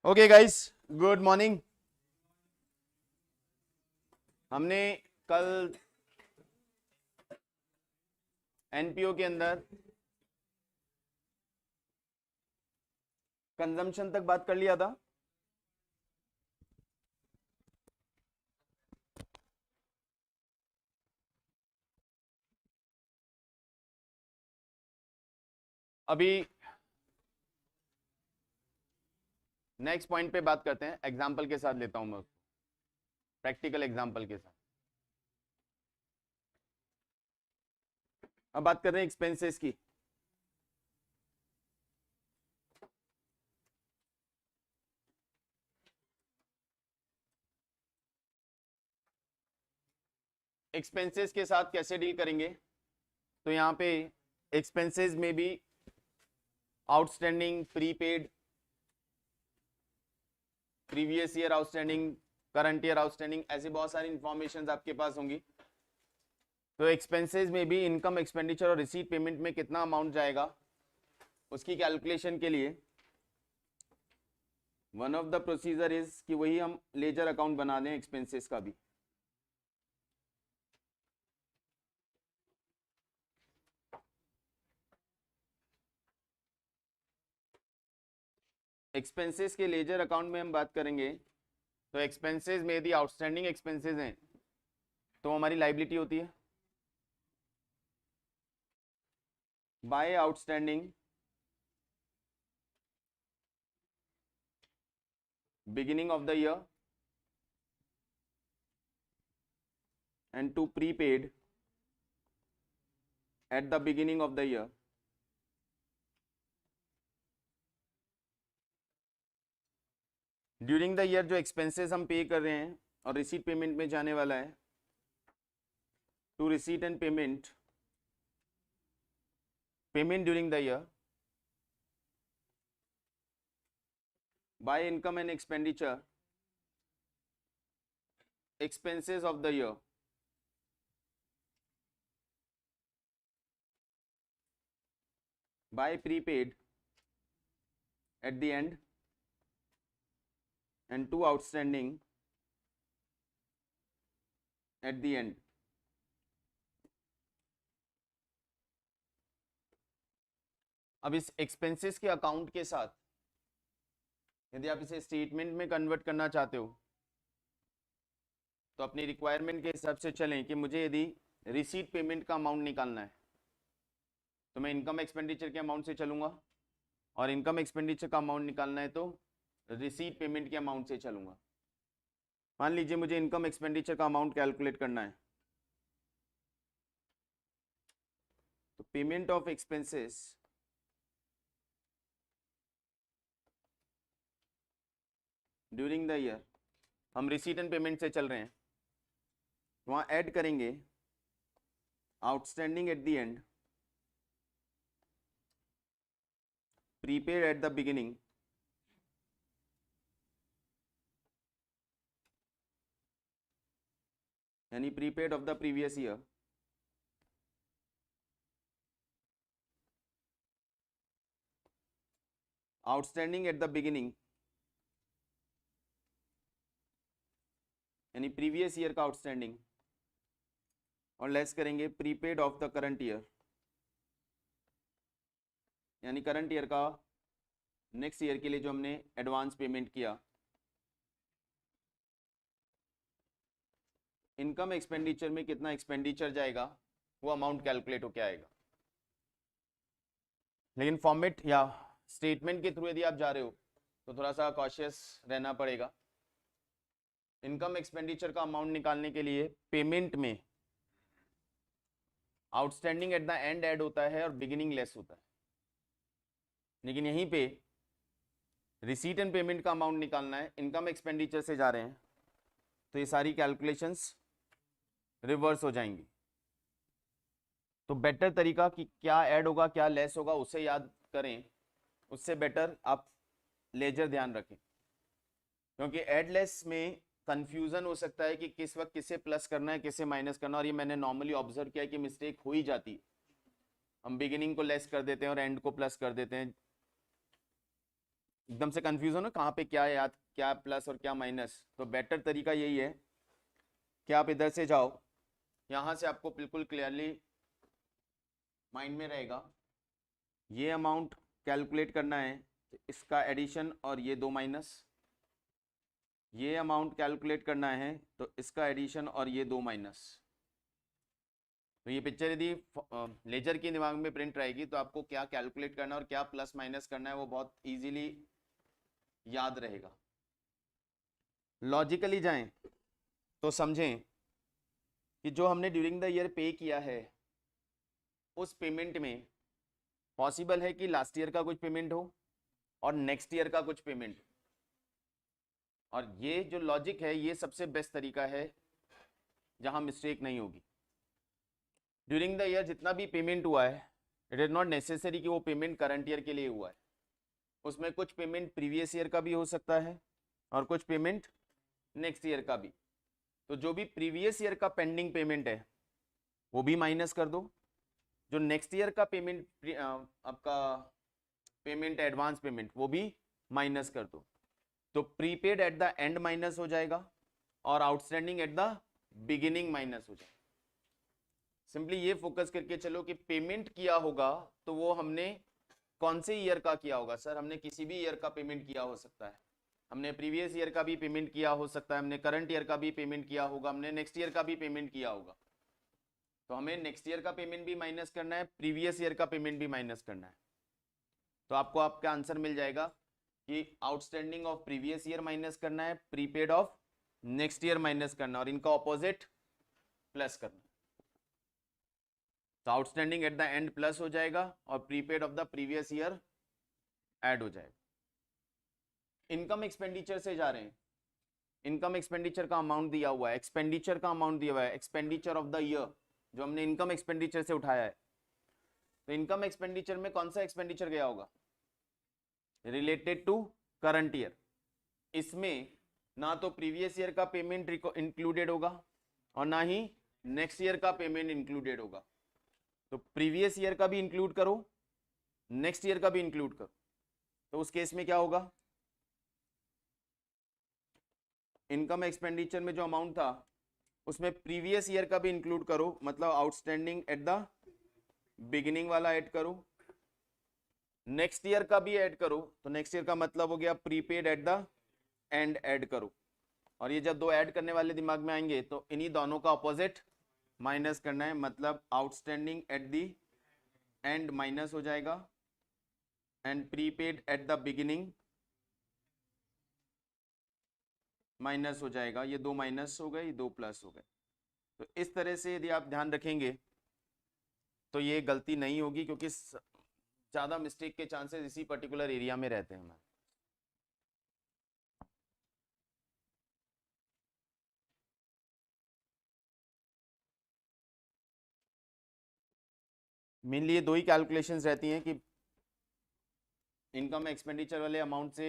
Okay guys, good morning. हमने कल NPO के अंदर कंजम्पशन तक बात कर लिया था। अभी नेक्स्ट पॉइंट पे बात करते हैं, एग्जाम्पल के साथ लेता हूं मैं उसको, प्रैक्टिकल एग्जाम्पल के साथ। अब बात कर रहे हैं एक्सपेंसेस की। एक्सपेंसेस के साथ कैसे डील करेंगे, तो यहां पे एक्सपेंसेस में भी outstanding, prepaid, previous year outstanding, current year outstanding, ऐसी बहुत सारी इंफॉर्मेशन आपके पास होंगी। तो एक्सपेंसेस में भी इनकम, एक्सपेंडिचर और रिसीट पेमेंट में कितना अमाउंट जाएगा, उसकी कैलकुलेशन के लिए one of the procedure is कि वही हम लेजर अकाउंट बना दें एक्सपेंसेस का भी। एक्सपेंसेस के लेजर अकाउंट में हम बात करेंगे, तो एक्सपेंसेस में यदि आउटस्टैंडिंग एक्सपेंसेस हैं तो हमारी लाइबिलिटी होती है by outstanding beginning of the year and to prepaid at the beginning of the year. During the year जो एक्सपेंसेस हम पे कर रहे हैं और रिसीट पेमेंट में जाने वाला है, to receipt and payment, payment during the year by income and expenditure, expenses of the year by prepaid at the end and to outstanding at the end. अब इस एक्सपेंसेस के अकाउंट के साथ यदि आप इसे स्टेटमेंट में कन्वर्ट करना चाहते हो तो अपनी रिक्वायरमेंट के हिसाब से चलें कि मुझे यदि रिसीट पेमेंट का अमाउंट निकालना है तो मैं इनकम एक्सपेंडिचर के अमाउंट से चलूंगा, और इनकम एक्सपेंडिचर का अमाउंट निकालना है तो रिसीट पेमेंट के अमाउंट से चलूंगा। मान लीजिए मुझे इनकम एक्सपेंडिचर का अमाउंट कैलकुलेट करना है, तो payment of expenses during the year, हम रिसीट एंड पेमेंट से चल रहे हैं, वहां ऐड करेंगे outstanding at the end, prepaid at the beginning, यानी prepaid of the previous year, outstanding at the beginning यानी प्रीवियस ईयर का आउटस्टैंडिंग, और लेस करेंगे prepaid of the current year यानी करंट ईयर का नेक्स्ट ईयर के लिए जो हमने एडवांस पेमेंट किया। इनकम एक्सपेंडिचर में कितना एक्सपेंडिचर जाएगा वो अमाउंट कैलकुलेट होके आएगा। लेकिन फॉर्मेट या स्टेटमेंट के थ्रू यदि आप जा रहे हो तो थोड़ा सा कॉशियस रहना पड़ेगा। इनकम एक्सपेंडिचर का अमाउंट निकालने के लिए पेमेंट में outstanding at the and add होता है और बिगिनिंग लेस होता है, लेकिन यहीं पे रिसीट एंड पेमेंट का अमाउंट निकालना है, इनकम एक्सपेंडिचर से जा रहे हैं, तो ये सारी कैलकुलेशंस रिवर्स हो जाएंगी। तो बेटर तरीका कि क्या ऐड होगा क्या लेस होगा उसे याद करें, उससे बेटर आप लेजर ध्यान रखें, क्योंकि ऐड लेस में कंफ्यूजन हो सकता है कि किस वक्त किसे प्लस करना है किसे माइनस करना, और ये मैंने नॉर्मली ऑब्जर्व किया कि मिस्टेक हो ही जाती है। हम बिगिनिंग को लेस कर देते हैं और एंड को प्लस कर देते हैं, एकदम से कंफ्यूज हो ना कहाँ पे क्या याद, क्या प्लस और क्या माइनस, तो बेटर तरीका यही है कि आप इधर से जाओ, यहाँ से आपको बिल्कुल क्लियरली माइंड में रहेगा। ये अमाउंट कैलकुलेट करना है तो इसका एडिशन और ये दो माइनस, ये अमाउंट कैलकुलेट करना है तो इसका एडिशन और ये दो माइनस। तो ये पिक्चर यदि लेजर के दिमाग में प्रिंट रहेगी तो आपको क्या कैलकुलेट करना है और क्या प्लस माइनस करना है वो बहुत इजीली याद रहेगा। लॉजिकली जाएं तो समझें कि जो हमने ड्यूरिंग द ईयर पे किया है उस पेमेंट में पॉसिबल है कि लास्ट ईयर का कुछ पेमेंट हो और नेक्स्ट ईयर का कुछ पेमेंट, और ये जो लॉजिक है ये सबसे बेस्ट तरीका है जहां मिस्टेक नहीं होगी। ड्यूरिंग द ईयर जितना भी पेमेंट हुआ है इट इज नॉट नेसेसरी कि वो पेमेंट करंट ईयर के लिए हुआ है, उसमें कुछ पेमेंट प्रीवियस ईयर का भी हो सकता है और कुछ पेमेंट नेक्स्ट ईयर का भी। तो जो भी प्रीवियस ईयर का पेंडिंग पेमेंट है वो भी माइनस कर दो, जो नेक्स्ट ईयर का पेमेंट आपका पेमेंट एडवांस पेमेंट वो भी माइनस कर दो। तो prepaid at the and minus हो जाएगा और outstanding at the beginning minus हो जाएगा। सिंपली ये फोकस करके चलो कि पेमेंट किया होगा तो वो हमने कौन से ईयर का किया होगा। सर हमने किसी भी ईयर का पेमेंट किया हो सकता है, हमने प्रीवियस ईयर का भी पेमेंट किया हो सकता है, हमने करंट ईयर का भी पेमेंट किया होगा, हमने नेक्स्ट ईयर का भी पेमेंट किया होगा। तो हमें नेक्स्ट ईयर का पेमेंट भी माइनस करना है, प्रीवियस ईयर का पेमेंट भी माइनस करना है। तो आपको आपका आंसर मिल जाएगा कि outstanding of previous year minus करना है, prepaid of next year minus करना और इनका ऑपोजिट प्लस करना। तो outstanding at the and plus हो जाएगा और prepaid of the previous year add हो जाएगा। इनकम एक्सपेंडिचर से जा रहे हैं, इनकम एक्सपेंडिचर का अमाउंट दिया हुआ है, एक्सपेंडिचर का अमाउंट दिया हुआ है, एक्सपेंडिचर ऑफ द ईयर जो हमने इनकम एक्सपेंडिचर से उठाया है। तो इनकम एक्सपेंडिचर में कौन सा एक्सपेंडिचर गया होगा, रिलेटेड टू करंट ईयर। इसमें ना तो प्रीवियस ईयर का पेमेंट इंक्लूडेड होगा और ना ही नेक्स्ट ईयर का पेमेंट इंक्लूडेड होगा। तो प्रीवियस ईयर का भी इंक्लूड करो, नेक्स्ट ईयर का भी इंक्लूड करो। तो उस केस में क्या होगा, इनकम एक्सपेंडिचर में जो अमाउंट था उसमें प्रीवियस ईयर का भी इंक्लूड करो, मतलब आउटस्टैंडिंग एट द बिगिनिंग वाला ऐड करो, नेक्स्ट ईयर का भी ऐड करो। तो नेक्स्ट ईयर का मतलब हो गया prepaid at the and add करो। और ये जब दो ऐड करने वाले दिमाग में आएंगे तो इन्हीं दोनों का ऑपोजिट माइनस करना है, मतलब outstanding at the and minus हो जाएगा and prepaid at the beginning minus हो जाएगा। ये दो माइनस हो गए, ये दो प्लस हो गए। तो इस तरह से यदि आप ध्यान रखेंगे तो ये गलती नहीं होगी, क्योंकि ज्यादा मिस्टेक के चांसेस इसी पर्टिकुलर एरिया में रहते हैं। मेनली ये दो ही कैलकुलेशंस रहती हैं कि इनकम एक्सपेंडिचर वाले अमाउंट से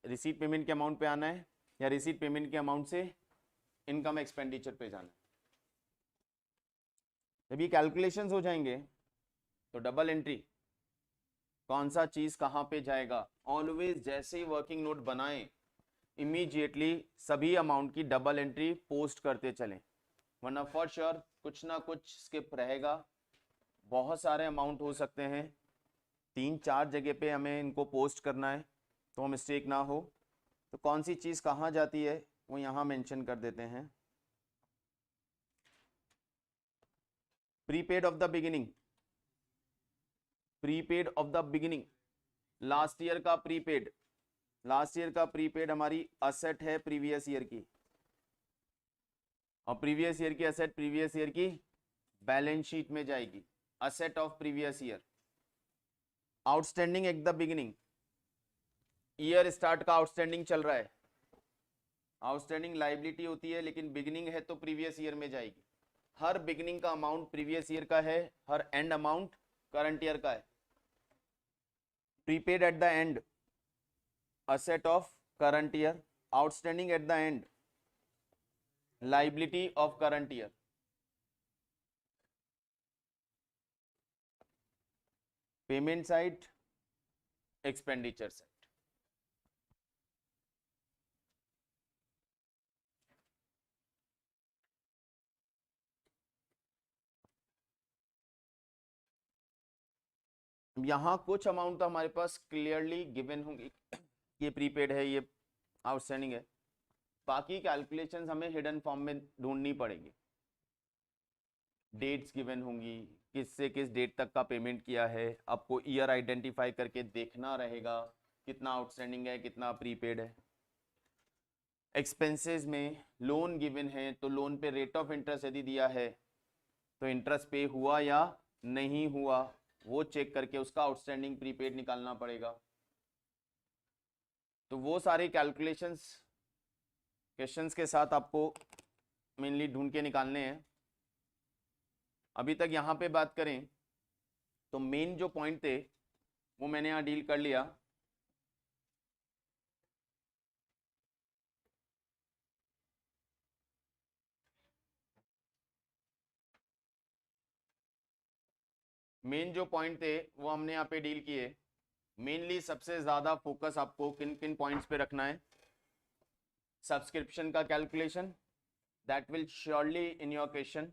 रिसीट पेमेंट के अमाउंट पे आना है या रिसीट पेमेंट के अमाउंट से इनकम एक्सपेंडिचर पे जाना है। जब ये कैलकुलेशंस हो जाएंगे तो डबल एंट्री कौन सा चीज कहाँ पे जाएगा, ऑलवेज जैसे ही वर्किंग नोट बनाएं इमीडिएटली सभी अमाउंट की डबल एंट्री पोस्ट करते चलें, वरना फॉर श्योर कुछ ना कुछ स्किप रहेगा। बहुत सारे अमाउंट हो सकते हैं, 3-4 जगह पे हमें इनको पोस्ट करना है तो मिस्टेक ना हो। तो कौन सी चीज़ कहाँ जाती है वो यहाँ मेंशन कर देते हैं। Prepaid of the beginning, prepaid of the beginning, last year का प्रीपेड, लास्ट ईयर का प्रीपेड हमारी असेट है प्रीवियस ईयर की, और प्रीवियस ईयर की असेट प्रीवियस ईयर की बैलेंस शीट में जाएगी, asset of previous year. Outstanding at the beginning, year start का आउटस्टैंडिंग चल रहा है, आउटस्टैंडिंग लाइबिलिटी होती है लेकिन बिगिनिंग है तो प्रीवियस ईयर में जाएगी। हर बिगिनिंग का अमाउंट प्रीवियस ईयर का है, her and amount current year का है। Prepaid at the and asset of current year, outstanding at the and liability of current year. Payment side, expenditure side. यहाँ कुछ amount तो हमारे पास क्लियरली गिवन होंगी, ये प्रीपेड है, ये आउटस्टैंडिंग है। बाकी कैलकुलेशंस हमें हिडन फॉर्म में ढूंढनी पड़ेगी। डेट्स गिवन होंगी, किससे किस डेट तक का पेमेंट किया है, आपको ईयर आइडेंटिफाई करके देखना रहेगा कितना आउटस्टैंडिंग है, कितना प्रीपेड है। एक्सपेंसेस में लोन गिवन है, तो लोन पे रेट ऑफ इंटरेस्ट यदि दिया है तो इंटरेस्ट पे हुआ या नहीं हुआ वो चेक करके उसका आउटस्टैंडिंग प्रीपेड निकालना पड़ेगा। तो वो सारे कैलकुलेशंस क्वेश्चंस के साथ आपको मेनली ढूंढ के निकालने हैं। अभी तक यहाँ पे बात करें तो मेन जो पॉइंट थे वो मैंने यहाँ डील कर लिया। मेन जो पॉइंट थे वो हमने यहाँ पे डील किए। मेनली सबसे ज्यादा फोकस आपको किन किन पॉइंट्स पे रखना है? सब्सक्रिप्शन का calculation, that will surely in your question.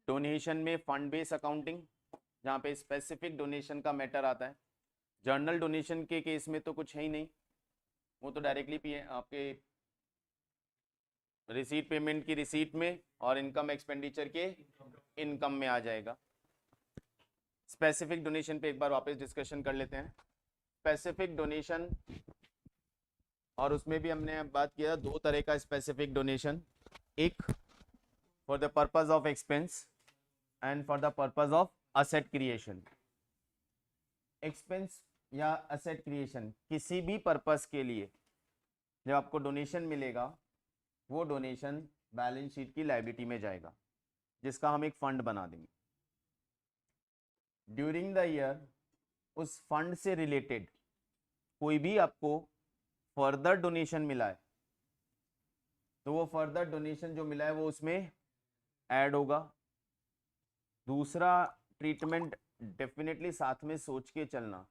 Donation में फंड बेस अकाउंटिंग, जहाँ पे स्पेसिफिक डोनेशन का मैटर आता है। जर्नल डोनेशन के केस में तो कुछ है ही नहीं, वो तो डायरेक्टली आपके रिसीट पेमेंट की रिसीट में और इनकम एक्सपेंडिचर के इनकम में आ जाएगा। स्पेसिफिक डोनेशन पे एक बार वापस डिस्कशन कर लेते हैं। स्पेसिफिक डोनेशन, और उसमें भी हमने बात किया दो तरह का स्पेसिफिक डोनेशन, एक for the purpose of expense and for the purpose of asset creation. Expense या असेट क्रिएशन किसी भी पर्पस के लिए जब आपको डोनेशन मिलेगा वो डोनेशन बैलेंस शीट की लायबिलिटी में जाएगा, जिसका हम एक फंड बना देंगे। ड्यूरिंग द ईयर उस फंड से रिलेटेड कोई भी आपको फर्दर डोनेशन मिला है तो वो फर्दर डोनेशन जो मिला है वो उसमें ऐड होगा। दूसरा ट्रीटमेंट डेफिनेटली साथ में सोच के चलना,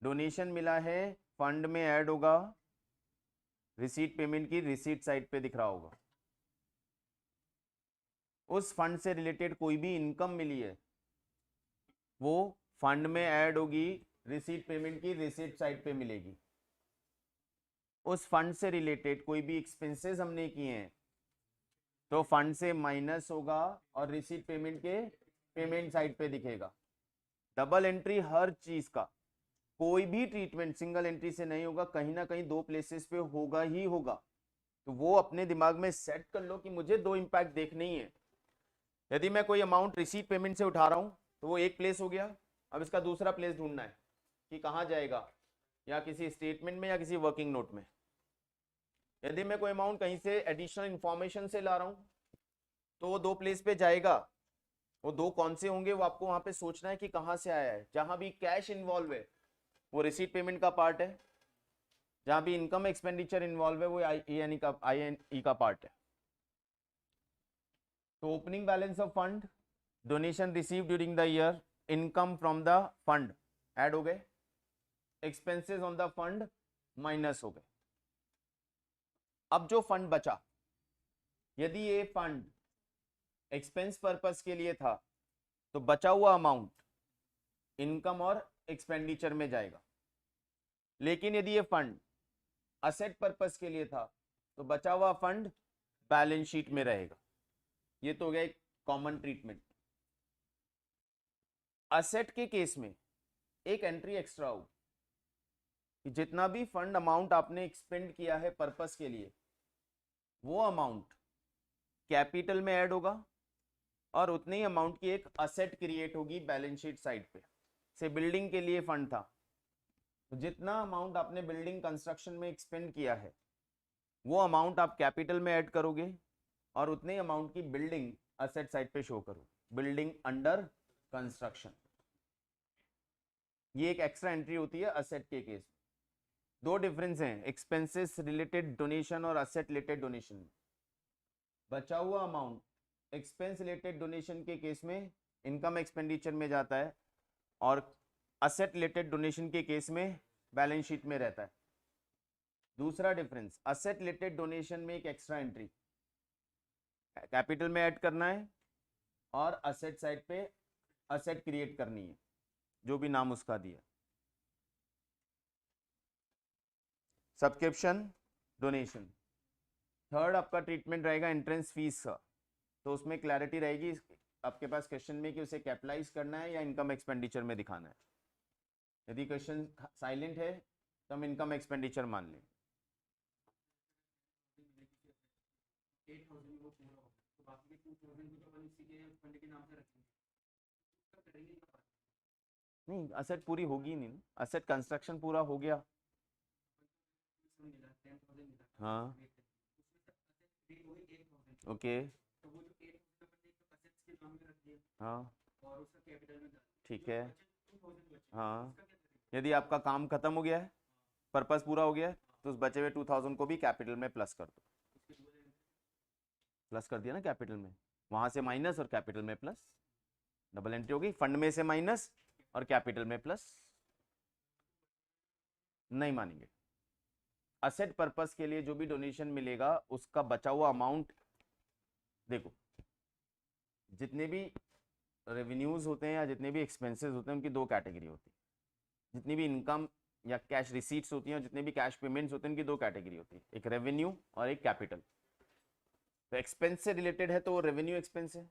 डोनेशन मिला है फंड में ऐड होगा, रिसीट पेमेंट की रिसीट साइड पे दिख रहा होगा। उस फंड से रिलेटेड कोई भी इनकम मिली है वो फंड में ऐड होगी, रिसीट पेमेंट की रिसीट साइड पे मिलेगी। उस फंड से रिलेटेड कोई भी एक्सपेंसेस हमने किए हैं तो फंड से माइनस होगा और रिसीट पेमेंट के पेमेंट साइड पे दिखेगा। डबल एंट्री हर चीज का, कोई भी ट्रीटमेंट सिंगल एंट्री से नहीं होगा, कहीं ना कहीं दो प्लेसेस पे होगा ही होगा। तो वो अपने दिमाग में सेट कर लो कि मुझे दो इंपैक्ट देखने ही है। यदि मैं कोई अमाउंट रिसीट पेमेंट से उठा रहा हूं तो वो एक प्लेस हो गया, अब इसका दूसरा प्लेस ढूंढना है कि कहाँ जाएगा, या किसी स्टेटमेंट में या किसी वर्किंग नोट में। यदि मैं कोई अमाउंट कहीं से एडिशनल इंफॉर्मेशन से ला रहा हूं तो वो दो प्लेस पे जाएगा। वो दो कौन से होंगे वो आपको वहां पे सोचना है कि कहाँ से आया है। जहां भी कैश इन्वॉल्व है वो रिसीट पेमेंट का पार्ट है, जहां भी इनकम एक्सपेंडिचर इन्वॉल्व है वो आई का पार्ट है। तो opening balance of fund, donation receive during the year, income from the fund add हो गए, expenses on the fund minus हो गए। अब जो फंड बचा, यदि ये फंड एक्सपेंस पर्पस के लिए था तो बचा हुआ अमाउंट इनकम और एक्सपेंडिचर में जाएगा। लेकिन यदि ये फंड असेट पर्पस के लिए था तो बचा हुआ फंड बैलेंस शीट में रहेगा। ये तो हो गया एक कॉमन ट्रीटमेंट। असेट के केस में एक एंट्री एक्स्ट्रा हो कि जितना भी फंड अमाउंट आपने एक्सपेंड किया है पर्पस के लिए वो अमाउंट कैपिटल में ऐड होगा और उतनी अमाउंट की एक असेट क्रिएट होगी बैलेंस शीट साइड पे। से बिल्डिंग के लिए फंड था तो जितना अमाउंट आपने बिल्डिंग कंस्ट्रक्शन में एक्सपेंड किया है वो अमाउंट आप कैपिटल में ऐड करोगे और उतने अमाउंट की बिल्डिंग असेट साइड पे शो करोगे, बिल्डिंग अंडर कंस्ट्रक्शन। ये एक एक्स्ट्रा एंट्री होती है असेट के केस। दो डिफरेंस हैं एक्सपेंसेस रिलेटेड डोनेशन और असेट रिलेटेड डोनेशन में। बचा हुआ अमाउंट एक्सपेंस रिलेटेड डोनेशन के केस में इनकम एक्सपेंडिचर में जाता है और असेट रिलेटेड डोनेशन के केस में बैलेंस शीट में रहता है। दूसरा डिफरेंस, असेट रिलेटेड डोनेशन में एक एक्स्ट्रा एंट्री कैपिटल में ऐड करना है और असेट साइड पे असेट क्रिएट करनी है। जो भी नाम उसका दिया। Subscription, donation. थर्ड आपका ट्रीटमेंट रहेगा एंट्रेंस फीस का, तो उसमें क्लैरिटी रहेगी आपके पास क्वेश्चन में कि उसे कैपिटलाइज करना है या इनकम एक्सपेंडिचर में दिखाना है। यदि क्वेश्चन साइलेंट है तो हम इनकम एक्सपेंडिचर मान लें। नहीं, असेट पूरी होगी नहीं, असेट कंस्ट्रक्शन पूरा हो गया। हाँ, ओके, हाँ, ठीक है, हाँ। यदि आपका काम खत्म हो गया है, पर्पस पूरा हो गया है, तो उस बचे हुए 2000 को भी कैपिटल में प्लस कर दो। प्लस कर दिया ना कैपिटल में, वहां से माइनस और कैपिटल में प्लस, डबल एंट्री होगी। फंड में से माइनस और कैपिटल में प्लस, नहीं मानेंगे। असेट पर्पस के लिए जो भी डोनेशन मिलेगा उसका बचा हुआ अमाउंट, देखो जितने भी रेवेन्यूज होते हैं या जितने भी एक्सपेंसेस होते हैं उनकी दो कैटेगरी होती है। जितनी भी इनकम या कैश रिसीट्स होती हैं और जितने भी कैश पेमेंट्स होते हैं उनकी दो कैटेगरी होती है, एक रेवेन्यू और एक कैपिटल। तो एक्सपेंस से रिलेटेड है तो वो रेवेन्यू एक्सपेंस है,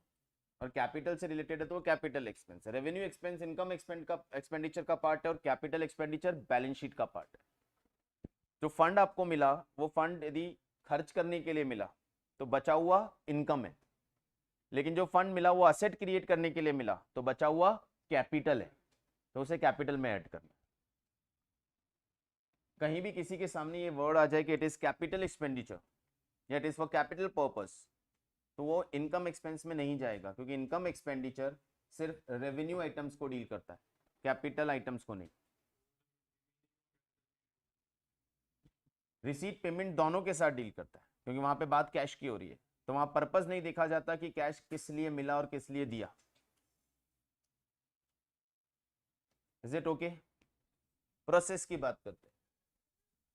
और कैपिटल से रिलेटेड है तो वो कैपिटल एक्सपेंस है। रेवेन्यू एक्सपेंस इनकम एक्सपेंडिचर का पार्ट है और कैपिटल एक्सपेंडिचर बैलेंस शीट का पार्ट है। जो फंड आपको मिला वो फंड यदि खर्च करने के लिए मिला तो बचा हुआ इनकम है, लेकिन जो फंड मिला वो असेट क्रिएट करने के लिए मिला तो बचा हुआ कैपिटल है, तो उसे कैपिटल में ऐड करना। कहीं भी किसी के सामने ये वर्ड आ जाए कि इट इज कैपिटल एक्सपेंडिचर या it is for capital purpose, तो वो इनकम एक्सपेंस में नहीं जाएगा, क्योंकि इनकम एक्सपेंडिचर सिर्फ रेवेन्यू आइटम्स को डील करता है, कैपिटल आइटम्स को नहीं। रिसीट पेमेंट दोनों के साथ डील करता है, क्योंकि वहां पे बात कैश की हो रही है, तो वहां पर्पस नहीं देखा जाता कि कैश किस लिए मिला और किस लिए दिया। Is it okay? प्रोसेस की बात करते हैं,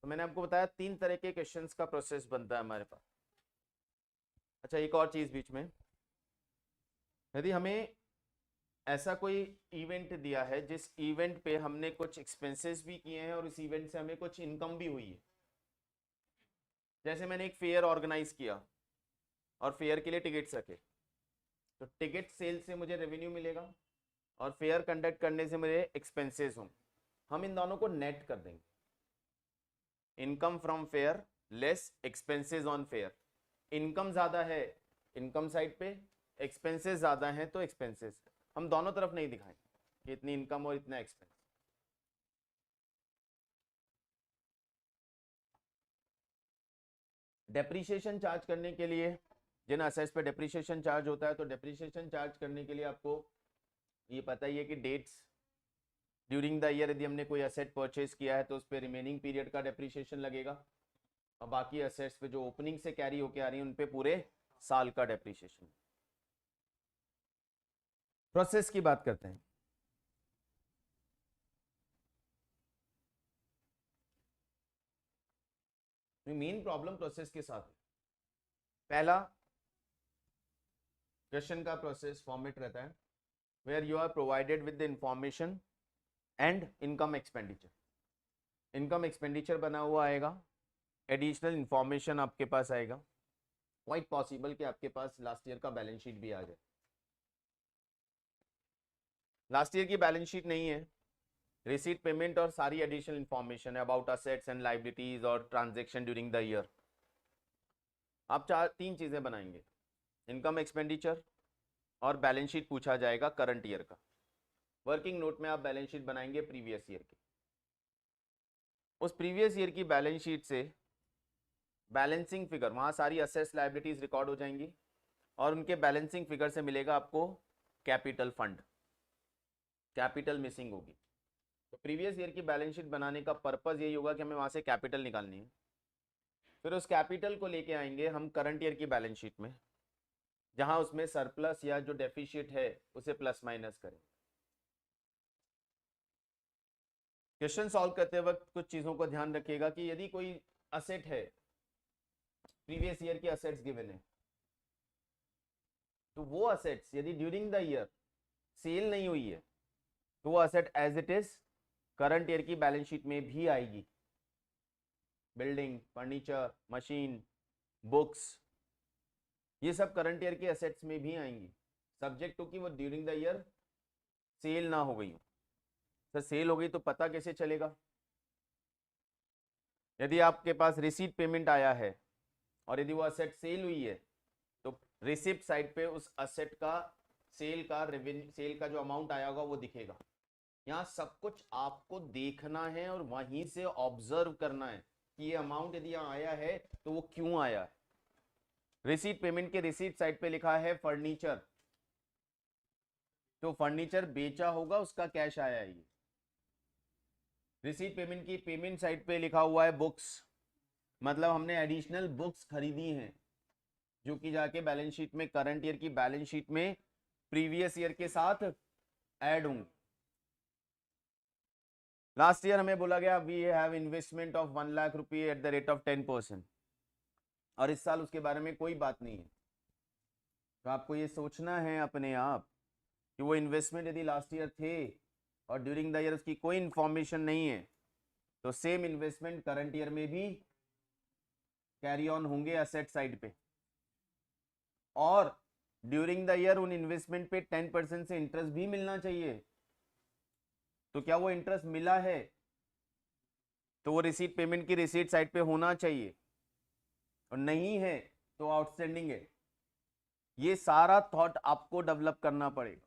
तो मैंने आपको बताया 3 तरह के क्वेश्चंस का प्रोसेस बनता है हमारे पास। अच्छा, एक और चीज बीच में, यदि हमें ऐसा कोई इवेंट दिया है जिस इवेंट पे हमने कुछ एक्सपेंसेस भी किए हैं और इस इवेंट से हमें कुछ इनकम भी हुई है, जैसे मैंने एक फेयर ऑर्गेनाइज किया और फेयर के लिए टिकट्स रखे, तो टिकट सेल से मुझे रेवेन्यू मिलेगा और फेयर कंडक्ट करने से मुझे एक्सपेंसेस होंगे। हम इन दोनों को नेट कर देंगे, income from fair less expenses on fair. Income ज्यादा है इनकम साइड पे, एक्सपेंसेस ज्यादा हैं तो एक्सपेंसेस। हम दोनों तरफ नहीं दिखाएंगे कि इतनी इनकम और इतना एक्सपेंस। डेप्रीशिएशन चार्ज करने के लिए, जिन असेट्स पे डेप्रीशिएशन चार्ज होता है, तो डेप्रीशिएशन चार्ज करने के लिए आपको ये पता ही है कि डेट्स ड्यूरिंग द ईयर, यदि हमने कोई असेट परचेज किया है तो उस पर रिमेनिंग पीरियड का डेप्रीशिएशन लगेगा, और बाकी असेट्स पे जो ओपनिंग से कैरी होके आ रही है उन पे पूरे साल का डेप्रीशिएशन। प्रोसेस की बात करते हैं। मेन प्रॉब्लम प्रोसेस के साथ है। पहला क्वेश्चन का प्रोसेस फॉर्मेट रहता है where you are provided with the information and income expenditure. Income expenditure बना हुआ आएगा, एडिशनल इंफॉर्मेशन आपके पास आएगा, क्वाइट पॉसिबल कि आपके पास लास्ट ईयर का बैलेंस शीट भी आ जाए। लास्ट ईयर की बैलेंस शीट नहीं है, रिसीट पेमेंट और सारी एडिशनल इंफॉर्मेशन है अबाउट असेट्स एंड लायबिलिटीज और ट्रांजैक्शन ड्यूरिंग द ईयर। आप 3 चीजें बनाएंगे, इनकम एक्सपेंडिचर और बैलेंस शीट पूछा जाएगा करंट ईयर का। वर्किंग नोट में आप बैलेंस शीट बनाएंगे प्रीवियस ईयर की, उस प्रीवियस ईयर की बैलेंस शीट से बैलेंसिंग फिगर, वहां सारी असेट्स लायबिलिटीज रिकॉर्ड हो जाएंगी और उनके बैलेंसिंग फिगर से मिलेगा आपको कैपिटल फंड, कैपिटल मिसिंग होगी। तो प्रीवियस ईयर की बैलेंस शीट बनाने का पर्पस यही होगा कि हमें वहां से कैपिटल निकालनी है, फिर उस कैपिटल को लेके आएंगे हम करंट ईयर की बैलेंस शीट में, जहां उसमें सरप्लस या जो डेफिशिएट है उसे प्लस माइनस करें। क्वेश्चन सॉल्व करते वक्त कुछ चीजों को ध्यान रखिएगा कि यदि कोई असेट है, प्रीवियस ईयर की असेट्स गिवन है, तो वो असेट्स यदि ड्यूरिंग द ईयर सेल नहीं हुई है तो वो asset as it is current year की बैलेंस शीट में भी आएगी। बिल्डिंग, फर्नीचर, मशीन, बुक्स, ये सब करंट ईयर के एसेट्स में भी आएंगी, सब्जेक्ट टू कि वो ड्यूरिंग द ईयर सेल ना हो गई हो। सर सेल हो गई तो पता कैसे चलेगा? यदि आपके पास रिसीट पेमेंट आया है और यदि वो असेट सेल हुई है तो रिसिप्ट साइड पे उस असेट का सेल का रेवेन्यू, सेल का जो अमाउंट आया होगा वो दिखेगा। यहाँ सब कुछ आपको देखना है और वहीं से ऑब्जर्व करना है कि ये अमाउंट यदि यहाँ आया है तो वो क्यों आया है। रिसीट पेमेंट के रिसीट साइड पे लिखा है फर्नीचर, तो फर्नीचर बेचा होगा उसका कैश आया है। ये रिसीट पेमेंट की पेमेंट साइड पे लिखा हुआ है बुक्स, मतलब हमने एडिशनल बुक्स खरीदी हैं जो कि जाके बैलेंस शीट में, करंट ईयर की बैलेंस शीट में प्रीवियस ईयर के साथ ऐड होंगे। लास्ट ईयर हमें बोला गया we have investment of 1 lakh रुपये एट द रेट ऑफ 10%, और इस साल उसके बारे में कोई बात नहीं है। तो आपको ये सोचना है अपने आप कि वो इन्वेस्टमेंट यदि लास्ट ईयर थे और ड्यूरिंग द ईयर उसकी कोई इंफॉर्मेशन नहीं है तो सेम इन्वेस्टमेंट करंट ईयर में भी कैरी ऑन होंगे असेट साइड पे, और ड्यूरिंग द ईयर उन इन्वेस्टमेंट पे 10% से इंटरेस्ट भी मिलना चाहिए। तो क्या वो इंटरेस्ट मिला है? तो वो रिसीट पेमेंट की रिसीट साइड पे होना चाहिए, और नहीं है तो आउटस्टैंडिंग है। ये सारा थॉट आपको डेवलप करना पड़ेगा,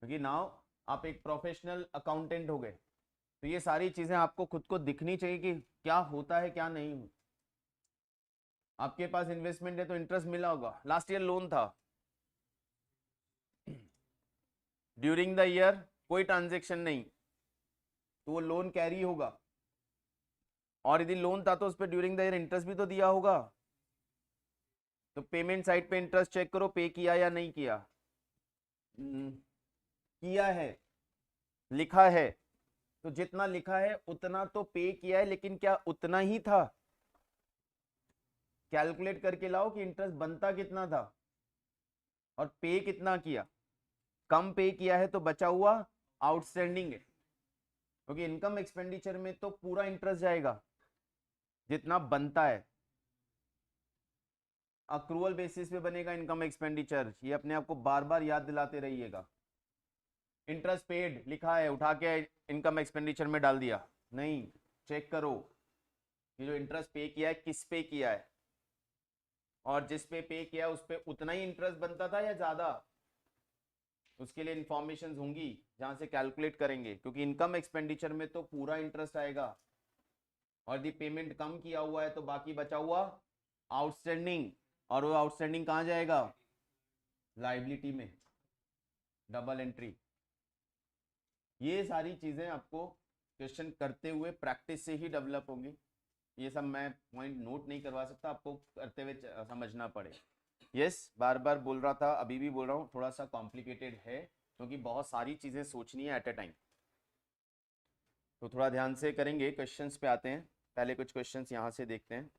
क्योंकि नाउ आप एक प्रोफेशनल अकाउंटेंट हो गए, तो ये सारी चीजें आपको खुद को दिखनी चाहिए कि क्या होता है क्या नहीं हो। आपके पास इन्वेस्टमेंट है तो इंटरेस्ट मिला होगा, लास्ट ईयर लोन था, ड्यूरिंग द ईयर कोई ट्रांजेक्शन नहीं तो वो लोन कैरी होगा, और यदि लोन था तो उस पर ड्यूरिंग द ईयर इंटरेस्ट भी तो दिया होगा। तो पेमेंट साइड पे इंटरेस्ट चेक करो, पे किया या नहीं किया। किया है, लिखा है, तो जितना लिखा है उतना तो पे किया है, लेकिन क्या उतना ही था? कैलकुलेट करके लाओ कि इंटरेस्ट बनता कितना था और पे कितना किया। कम पे किया है तो बचा हुआ आउटस्टैंडिंग है, क्योंकि इनकम एक्सपेंडिचर में तो पूरा इंटरेस्ट जाएगा जितना बनता है। अक्रूवल बेसिस पे बनेगा इनकम एक्सपेंडिचर, ये अपने आप को बार बार याद दिलाते रहिएगा। इंटरेस्ट पेड लिखा है, उठा के इनकम एक्सपेंडिचर में डाल दिया, नहीं, चेक करो कि जो इंटरेस्ट पे किया है किस पे किया है, और जिस पे किया उस पे उतना ही इंटरेस्ट बनता था या ज्यादा। उसके लिए इंफॉर्मेशन होंगी जहां से कैलकुलेट करेंगे, क्योंकि इनकम एक्सपेंडिचर में तो पूरा इंटरेस्ट आएगा, और यदि पेमेंट कम किया हुआ है तो बाकी बचा हुआ आउटस्टैंडिंग, और वो आउटस्टैंडिंग कहाँ जाएगा? लाइबिलिटी में, डबल एंट्री। ये सारी चीजें आपको क्वेश्चन करते हुए प्रैक्टिस से ही डेवलप होंगी। ये सब मैं पॉइंट नोट नहीं करवा सकता, आपको करते हुए समझना पड़े। यस, बार बार बोल रहा था, अभी भी बोल रहा हूँ, थोड़ा सा कॉम्प्लिकेटेड है क्योंकि बहुत सारी चीजें सोचनी है एट अ टाइम, तो थोड़ा ध्यान से करेंगे। क्वेश्चंस पे आते हैं, पहले कुछ क्वेश्चंस यहाँ से देखते हैं।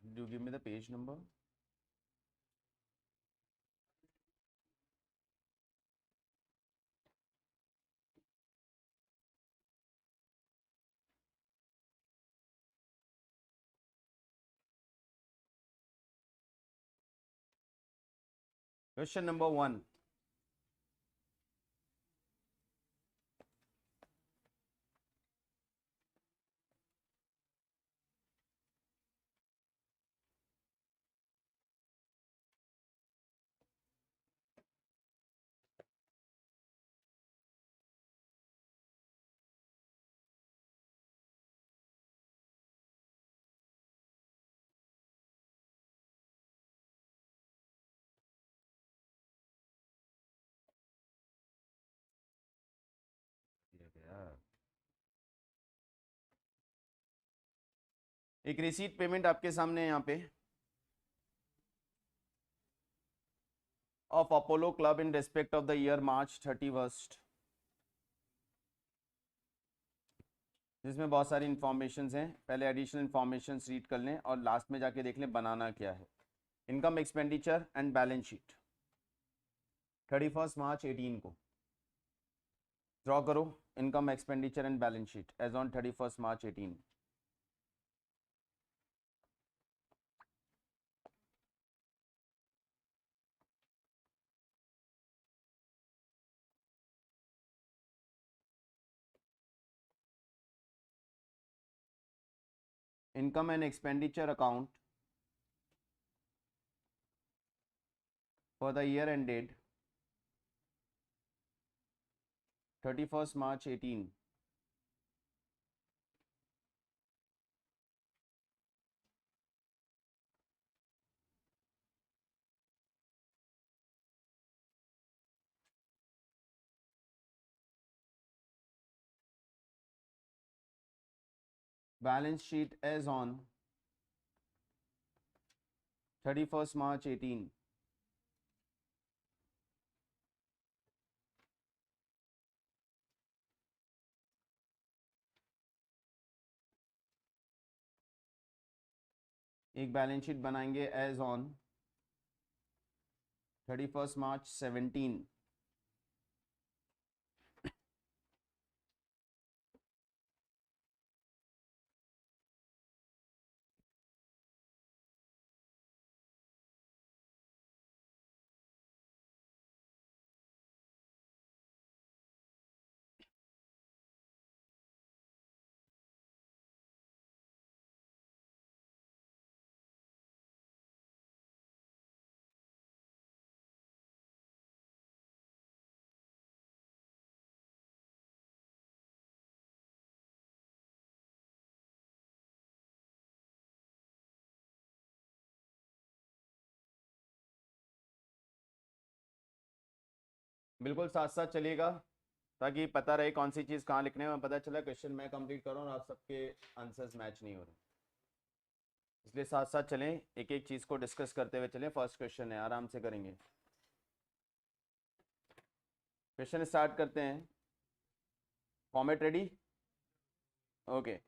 Do give me the page number. Question number 1, एक रिसीट पेमेंट आपके सामने है यहाँ पे of Apollo club in respect of the year March 31, जिसमें बहुत सारी इंफॉर्मेशन हैं। पहले एडिशनल इंफॉर्मेशन रीड कर लें और लास्ट में जाके देख लें बनाना क्या है। Income expenditure and balance sheet 31 March 18 को ड्रॉ करो। Income expenditure and balance sheet as on 31 March 18। Income and expenditure account for the year ended 31 March 18। Balance sheet as on 31 March 18। एक बैलेंस शीट बनाएंगे as on 31 March 17। बिल्कुल साथ साथ चलिएगा ताकि पता रहे कौन सी चीज़ कहाँ लिखने में। पता चला क्वेश्चन मैं कंप्लीट कर रहा हूँ और आप सबके आंसर्स मैच नहीं हो रहे, इसलिए साथ साथ चलें, एक एक चीज़ को डिस्कस करते हुए चलें। फर्स्ट क्वेश्चन है, आराम से करेंगे। क्वेश्चन स्टार्ट करते हैं। Format ready? ओके।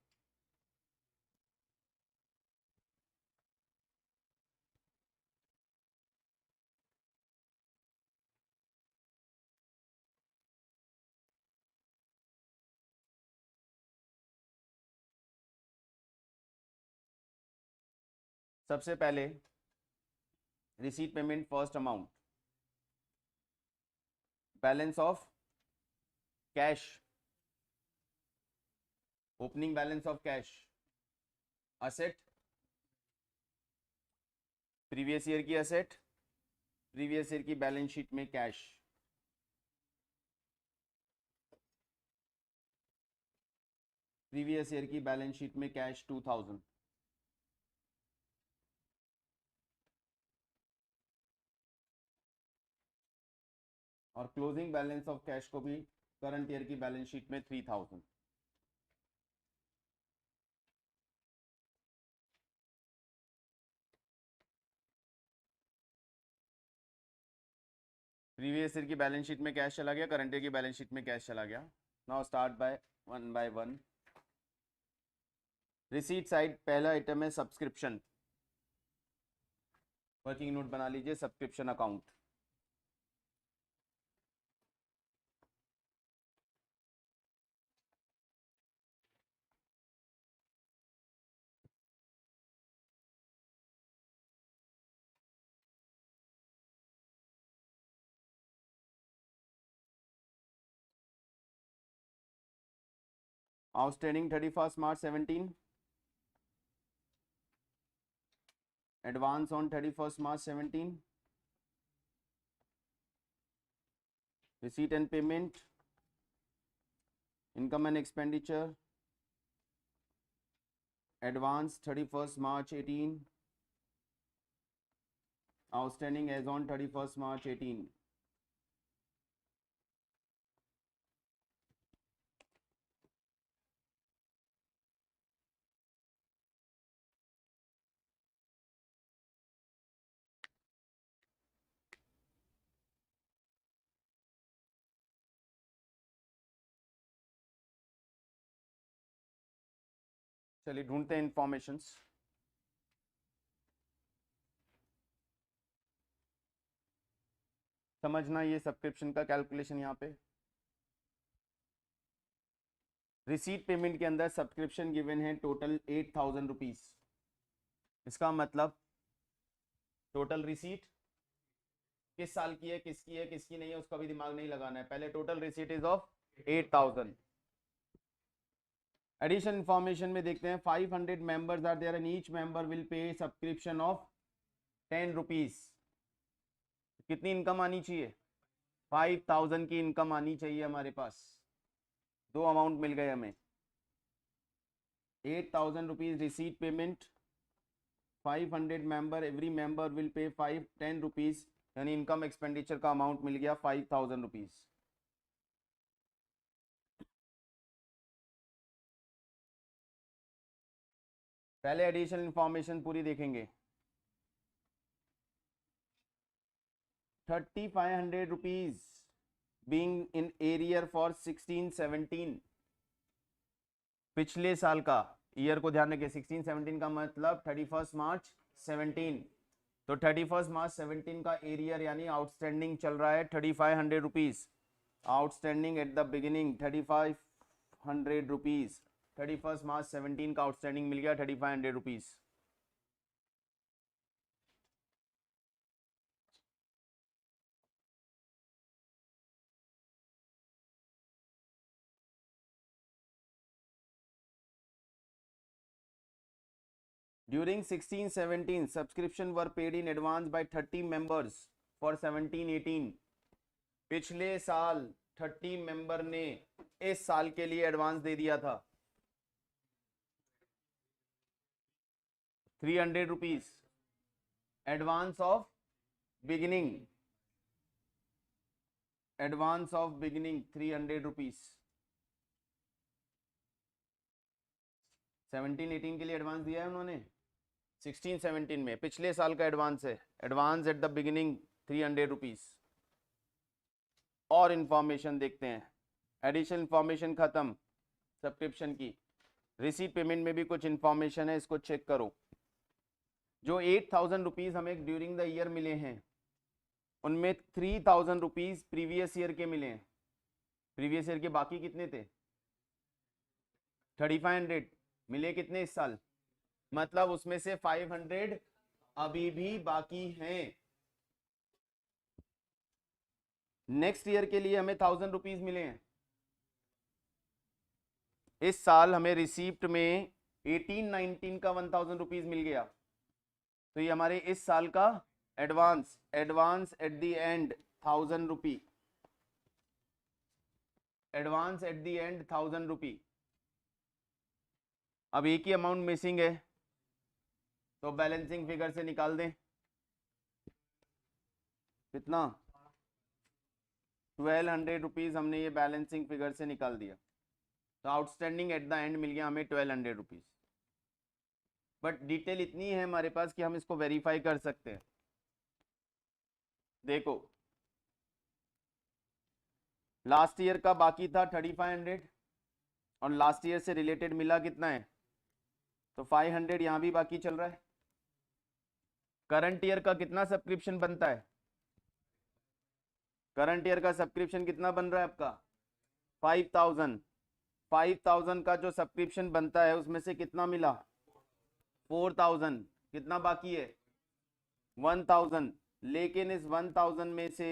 सबसे पहले receipt payment first amount, balance of cash, opening balance of cash, asset, previous year की असेट, प्रीवियस ईयर की बैलेंस शीट में कैश। प्रीवियस ईयर की बैलेंस शीट में कैश 2000। और क्लोजिंग बैलेंस ऑफ कैश को भी करंट ईयर की balance sheet में 3000। प्रीवियस ईयर की बैलेंस शीट में कैश चला गया, करंट ईयर की बैलेंस शीट में कैश चला गया। Now start by one. Receipt side पहला आइटम है सब्सक्रिप्शन। वर्किंग नोट बना लीजिए, subscription account. Outstanding 31 March 17। Advance on 31 March 17। Receipt and payment, income and expenditure, advance 31 March 18, outstanding as on 31 March 18। चलिए ढूंढते हैं इंफॉर्मेशंस। समझना ये सब्सक्रिप्शन का कैलकुलेशन यहाँ पे रिसीट पेमेंट के अंदर सब्सक्रिप्शन गिवन है टोटल 8,000 रुपीज। इसका मतलब टोटल रिसीट किस साल की है, किसकी है, किसकी नहीं है, उसका भी दिमाग नहीं लगाना है। पहले total receipt is of 8,000। Addition information में देखते हैं 500 members are there and each member will pay subscription of 10 rupees. कितनी इनकम आनी चाहिए? 5,000 की इनकम आनी चाहिए हमारे पास। दो अमाउंट मिल गए हमें, 8,000 rupees receipt payment, 500 member, every member will पे 10 रुपीज, यानी इनकम एक्सपेंडिचर का अमाउंट मिल गया 5,000 रुपीज। पहले एडिशनल इंफॉर्मेशन पूरी देखेंगे। 3,500 rupees being in arrear for 16-17। पिछले साल का ईयर को ध्यान रखें, 16-17 का मतलब 31 मार्च 17। तो 31 मार्च 17 का एरियर यानी आउटस्टैंडिंग चल रहा है 3,500 rupees. Outstanding at the beginning 3,500 rupees. 31 March 17 का आउटस्टैंडिंग मिल गया 3,500 rupees. During 16-17, subscription were paid in advance by 30 members for 17-18। पिछले साल 30 मेंबर ने इस साल के लिए एडवांस दे दिया था 300 rupees. Advance of beginning, advance of beginning 300 rupees. 17-18 के लिए एडवांस दिया है उन्होंने, 16-17 में पिछले साल का एडवांस है। Advance at the beginning 300 rupees. और इंफॉर्मेशन देखते हैं। एडिशनल इंफॉर्मेशन खत्म सब्सक्रिप्शन की। रिसीट पेमेंट में भी कुछ इंफॉर्मेशन है, इसको चेक करो। जो 8,000 रुपीज हमें ड्यूरिंग द ईयर मिले हैं, उनमें 3,000 रुपीज प्रीवियस ईयर के मिले हैं। प्रीवियस ईयर के बाकी कितने थे? 3,500 मिले कितने इस साल? मतलब उसमें से 500 अभी भी बाकी हैं। नेक्स्ट ईयर के लिए हमें 1,000 रुपीज मिले हैं। इस साल हमें रिसीप्ट में 18-19 का 1,000 रुपीज मिल गया। तो ये हमारे इस साल का advance, advance at the and 1,000 rupee, advance at the and 1,000 रुपी। अब एक ही अमाउंट मिसिंग है, तो बैलेंसिंग फिगर से निकाल दें। कितना? 1,200 रुपीज हमने ये बैलेंसिंग फिगर से निकाल दिया। तो आउटस्टैंडिंग एट द एंड मिल गया हमें 1,200 रुपीज। बट डिटेल इतनी है हमारे पास कि हम इसको वेरीफाई कर सकते हैं। देखो लास्ट ईयर का बाकी था 3,500 और लास्ट ईयर से रिलेटेड मिला कितना है? तो 500 यहां भी बाकी चल रहा है। करंट ईयर का कितना सब्सक्रिप्शन बनता है? करंट ईयर का सब्सक्रिप्शन कितना बन रहा है आपका? 5,000। 5,000 का जो सब्सक्रिप्शन बनता है उसमें से कितना मिला? 4,000। कितना बाकी है? 1,000। लेकिन इस 1,000 में से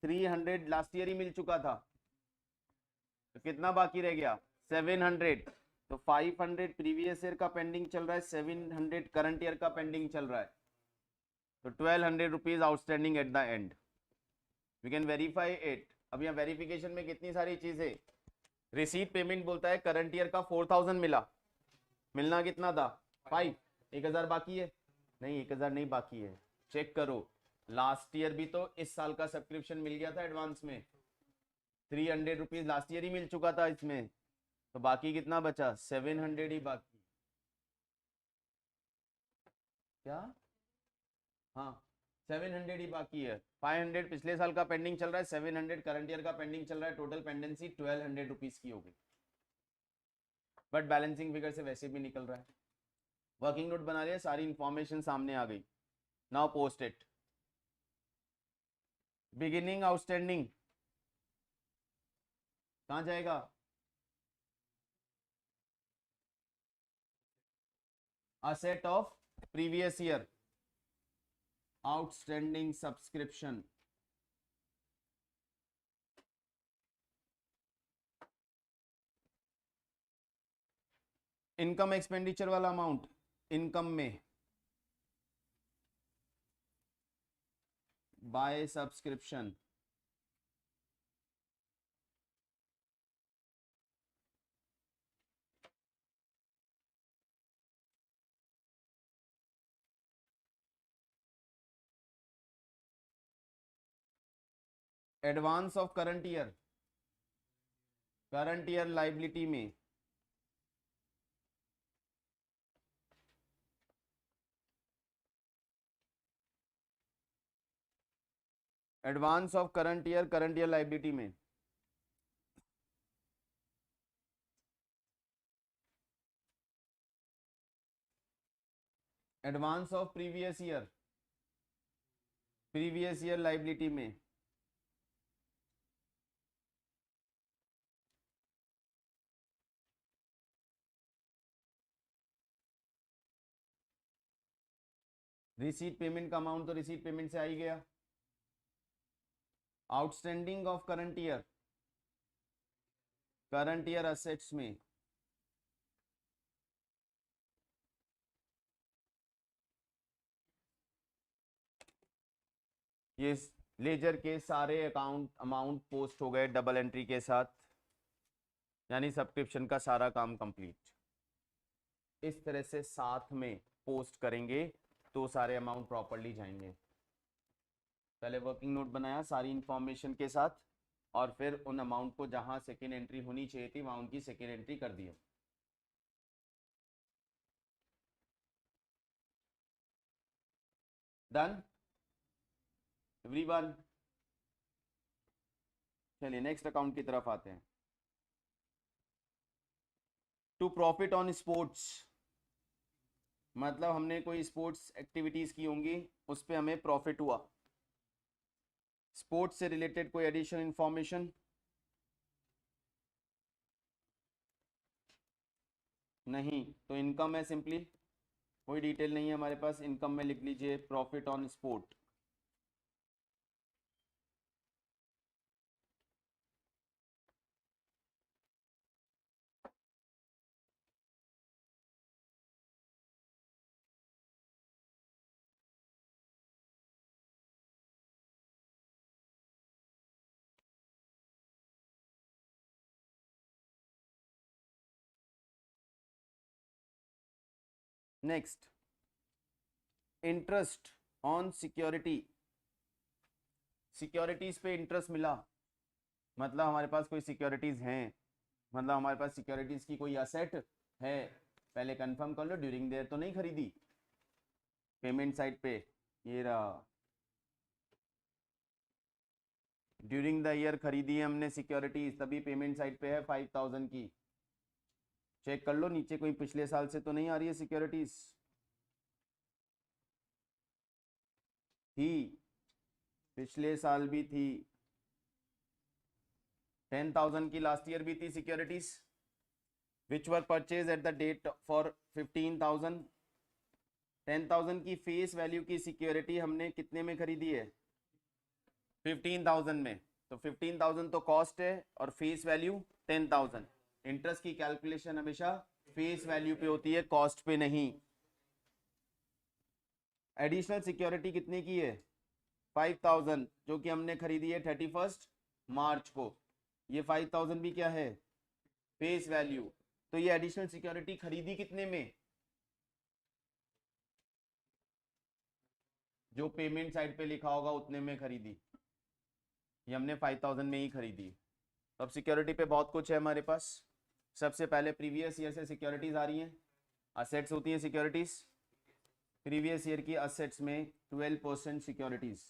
300 लास्ट ईयर ही मिल चुका था, तो कितना बाकी रह गया? 700। तो 500 प्रीवियस ईयर का पेंडिंग चल रहा है, 700 करंट ईयर का पेंडिंग चल रहा है। तो 1,200 rupees outstanding at the end. We can verify it. अब यहाँ वेरिफिकेशन में कितनी सारी चीजें। रिसीट पेमेंट बोलता है करंट ईयर का 4,000 मिला, मिलना कितना था? 5। 1,000 बाकी है? नहीं, 1,000 नहीं बाकी है। चेक करो, लास्ट ईयर भी तो इस साल का सब्सक्रिप्शन मिल गया था एडवांस में, 300 रुपीज लास्ट ईयर ही मिल चुका था इसमें। तो बाकी कितना बचा? 700 ही बाकी। क्या? हाँ, 700 ही बाकी है। 500 पिछले साल का पेंडिंग चल रहा है, 700 करंट ईयर का पेंडिंग चल रहा है। टोटल पेंडेंसी 1,200 रुपीज की हो गई। बट बैलेंसिंग फिगर से वैसे भी निकल रहा है। वर्किंग नोट बना लिया, सारी इंफॉर्मेशन सामने आ गई। Now post it. Beginning outstanding कहाँ जाएगा? Asset of previous year, outstanding subscription. Income expenditure वाला अमाउंट इनकम में by subscription. Advance of current year, current year liability में advance of current year liability में advance of previous year liability में receipt payment का amount तो receipt payment से आ ही गया। Outstanding of current year assets में ये लेजर के सारे अमाउंट पोस्ट हो गए डबल एंट्री के साथ, यानी सब्सक्रिप्शन का सारा काम कंप्लीट। इस तरह से साथ में पोस्ट करेंगे तो सारे अमाउंट प्रॉपर्ली जाएंगे। पहले वर्किंग नोट बनाया सारी इंफॉर्मेशन के साथ, और फिर उन अमाउंट को जहां सेकेंड एंट्री होनी चाहिए थी वहां उनकी सेकेंड एंट्री कर दी। Done everyone? चलिए नेक्स्ट अकाउंट की तरफ आते हैं। टू प्रॉफिट ऑन स्पोर्ट्स, मतलब हमने कोई स्पोर्ट्स एक्टिविटीज की होंगी, उस पर हमें प्रॉफिट हुआ। स्पोर्ट्स से रिलेटेड कोई एडिशनल इंफॉर्मेशन नहीं, तो इनकम है सिंपली, कोई डिटेल नहीं है हमारे पास। इनकम में लिख लीजिए profit on sport. Next, interest on security. Securities पे इंटरेस्ट मिला, मतलब हमारे पास कोई सिक्योरिटीज हैं, मतलब हमारे पास सिक्योरिटीज की कोई असेट है। पहले कंफर्म कर लो, ड्यूरिंग देयर तो नहीं खरीदी। पेमेंट साइड पे ये रहा, ड्यूरिंग द ईयर खरीदी है हमने सिक्योरिटीज, तभी पेमेंट साइड पे है 5000 की। चेक कर लो नीचे कोई पिछले साल से तो नहीं आ रही है सिक्योरिटीज। थी, पिछले साल भी थी, 10,000 की लास्ट ईयर भी थी securities, which were purchase at the date for 15,000। 10,000 की फेस वैल्यू की सिक्योरिटी हमने कितने में खरीदी है? 15,000 में। तो 15,000 तो कॉस्ट है और फेस वैल्यू 10,000। इंटरेस्ट की कैलकुलेशन हमेशा फेस वैल्यू पे होती है, कॉस्ट पे नहीं। एडिशनल सिक्योरिटी कितने की है? 5,000, जो कि हमने खरीदी है 31 मार्च को। ये 5,000 भी क्या है? Face value. तो ये एडिशनल सिक्योरिटी खरीदी कितने में? जो पेमेंट साइड पे लिखा होगा उतने में खरीदी। ये हमने 5,000 में ही खरीदी। अब सिक्योरिटी पे बहुत कुछ है हमारे पास। सबसे पहले प्रीवियस ईयर से सिक्योरिटीज आ रही हैं, असेट्स होती हैं सिक्योरिटीज। प्रीवियस ईयर की असेट्स में 12% सिक्योरिटीज,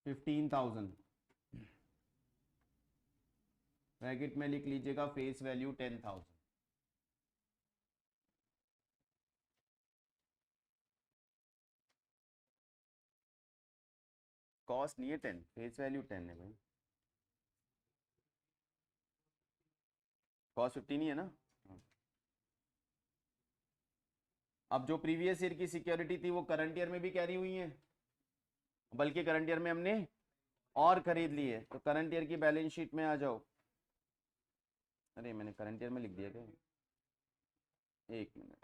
$15,000। ब्रैकेट में लिख लीजिएगा फेस वैल्यू 10,000। कॉस्ट नहीं है 10, फेस वैल्यू 10 है भाई, कॉस्ट 50 नहीं है ना। अब जो प्रीवियस ईयर की सिक्योरिटी थी वो करंट ईयर में भी कैरी हुई है, बल्कि करंट ईयर में हमने और खरीद ली है, तो करंट ईयर की बैलेंस शीट में आ जाओ। अरे मैंने करंट ईयर में लिख दिया क्या, एक मिनट।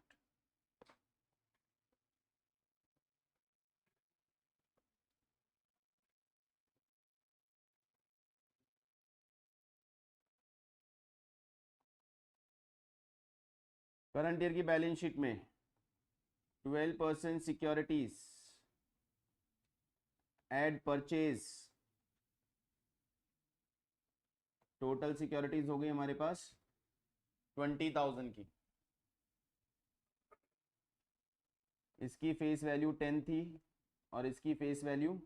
करंट ईयर की बैलेंस शीट में 12% securities add purchase, total securities हो गई हमारे पास 20,000 की। इसकी फेस वैल्यू 10 थी और इसकी फेस वैल्यू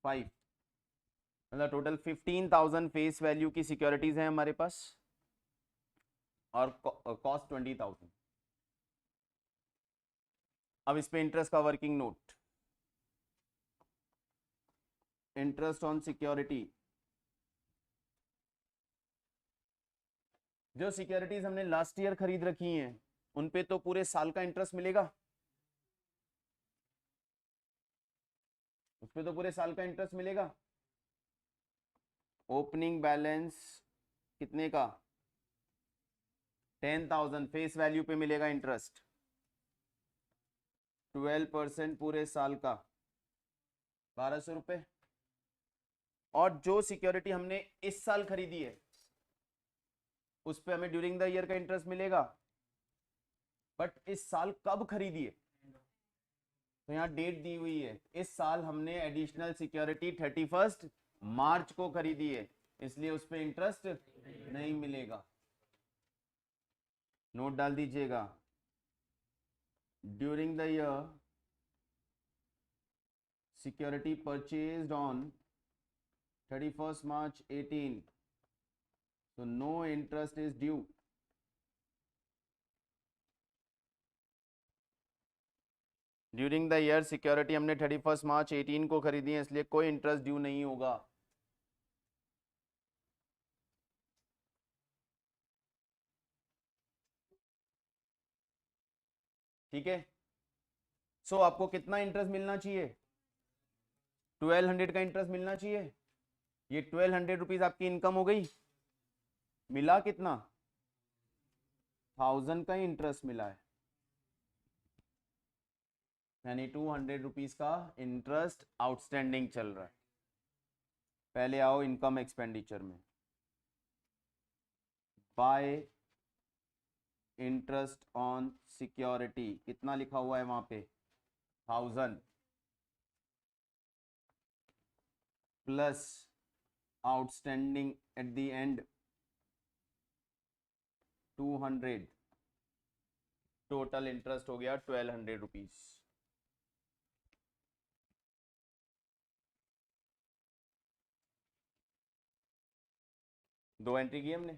5, मतलब टोटल 15,000 फेस वैल्यू की सिक्योरिटीज हैं हमारे पास और कॉस्ट 20,000। अब इस पे इंटरेस्ट का working note, interest on security, जो सिक्योरिटीज हमने लास्ट ईयर खरीद रखी हैं उन पे तो पूरे साल का इंटरेस्ट मिलेगा, उस पे तो पूरे साल का इंटरेस्ट मिलेगा। ओपनिंग बैलेंस कितने का, 10,000 फेस वैल्यू पे मिलेगा इंटरेस्ट, 12% पूरे साल का 1,200 रुपए। और जो सिक्योरिटी हमने इस साल खरीदी है उस पे हमें ड्यूरिंग द ईयर का इंटरेस्ट मिलेगा, बट इस साल कब खरीदी है, तो यहाँ डेट दी हुई है, इस साल हमने एडिशनल सिक्योरिटी 31 मार्च को खरीदी है, इसलिए उस पे इंटरेस्ट नहीं मिलेगा। नोट डाल दीजिएगा, during the year security purchased on 31 March 18, so no interest is due। During the year security हमने 31 March 18 को खरीदी है, इसलिए कोई इंटरेस्ट ड्यू नहीं होगा। ठीक है, सो आपको कितना इंटरेस्ट मिलना चाहिए, 1200 का इंटरेस्ट मिलना चाहिए। ये 1200 रुपीज आपकी इनकम हो गई, मिला कितना, 1000 का इंटरेस्ट मिला है, यानी 200 रुपीज का इंटरेस्ट आउटस्टैंडिंग चल रहा है। पहले आओ इनकम एक्सपेंडिचर में, बाय इंटरेस्ट ऑन सिक्योरिटी कितना लिखा हुआ है वहां पे, 1000 plus outstanding at the and 200, total interest हो गया 1200 रुपीज। दो एंट्री की हमने,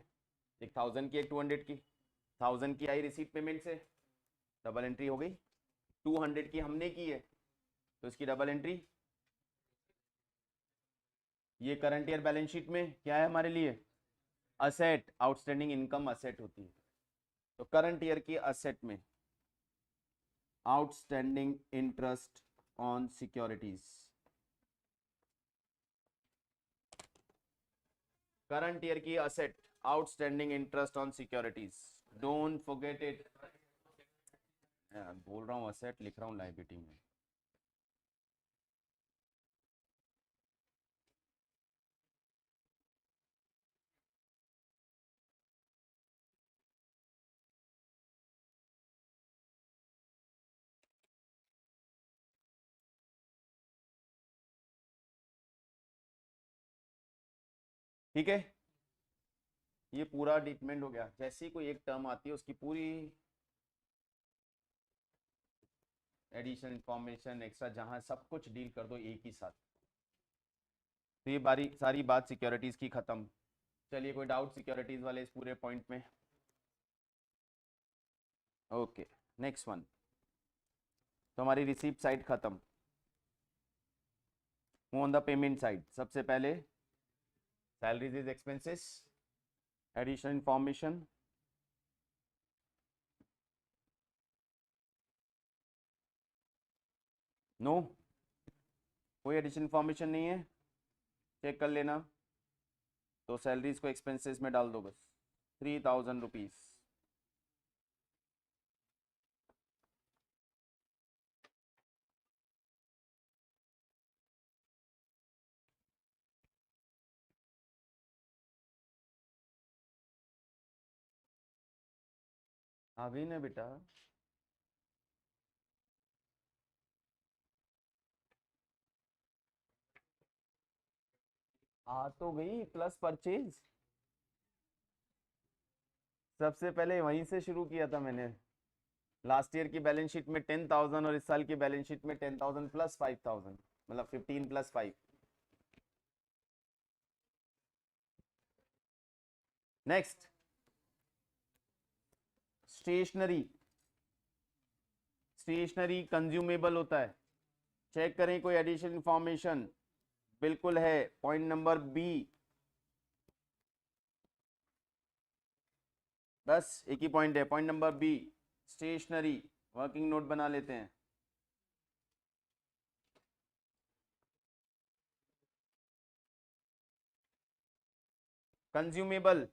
एक 1000 की एक 200 की, 1000 की आई रिसीट पेमेंट से, डबल एंट्री हो गई, 200 की हमने की है तो इसकी डबल एंट्री। ये करंट ईयर बैलेंस शीट में क्या है हमारे लिए, असेट, आउटस्टैंडिंग इनकम असेट होती है, तो करंट ईयर की असेट में outstanding interest on securities, current year की asset outstanding interest on securities, don't forget it. बोल रहा हूँ असेट, लिख रहा हूँ लायबिलिटी में। ठीक है, ये पूरा डिपेंड हो गया, जैसी कोई एक टर्म आती है उसकी पूरी एडिशन इंफॉर्मेशन एक्स्ट्रा जहां सब कुछ डील कर दो एक ही साथ। तो ये सारी बात सिक्योरिटीज की खत्म। चलिए, कोई डाउट सिक्योरिटीज वाले इस पूरे पॉइंट में? Okay, next one. तो हमारी रिसीप्ट साइड खत्म। ऑन द पेमेंट साइड सबसे पहले salaries is expenses, additional information, no, कोई एडिशनल इंफॉर्मेशन नहीं है, चेक कर लेना। तो सैलरीज को एक्सपेंसेस में डाल दो बस, 3000 रुपीज। अभी ना बेटा, आ तो गई प्लस परचेज। सबसे पहले वहीं से शुरू किया था मैंने। लास्ट ईयर की बैलेंस शीट में 10,000 और इस साल की बैलेंस शीट में 10,000 प्लस 5,000, मतलब 15 plus 5। Next, stationery. Stationery consumable होता है, चेक करें कोई एडिशनल इंफॉर्मेशन। बिल्कुल है, पॉइंट नंबर बी। बस एक ही पॉइंट है, point number B, stationery. Working note बना लेते हैं। Consumable,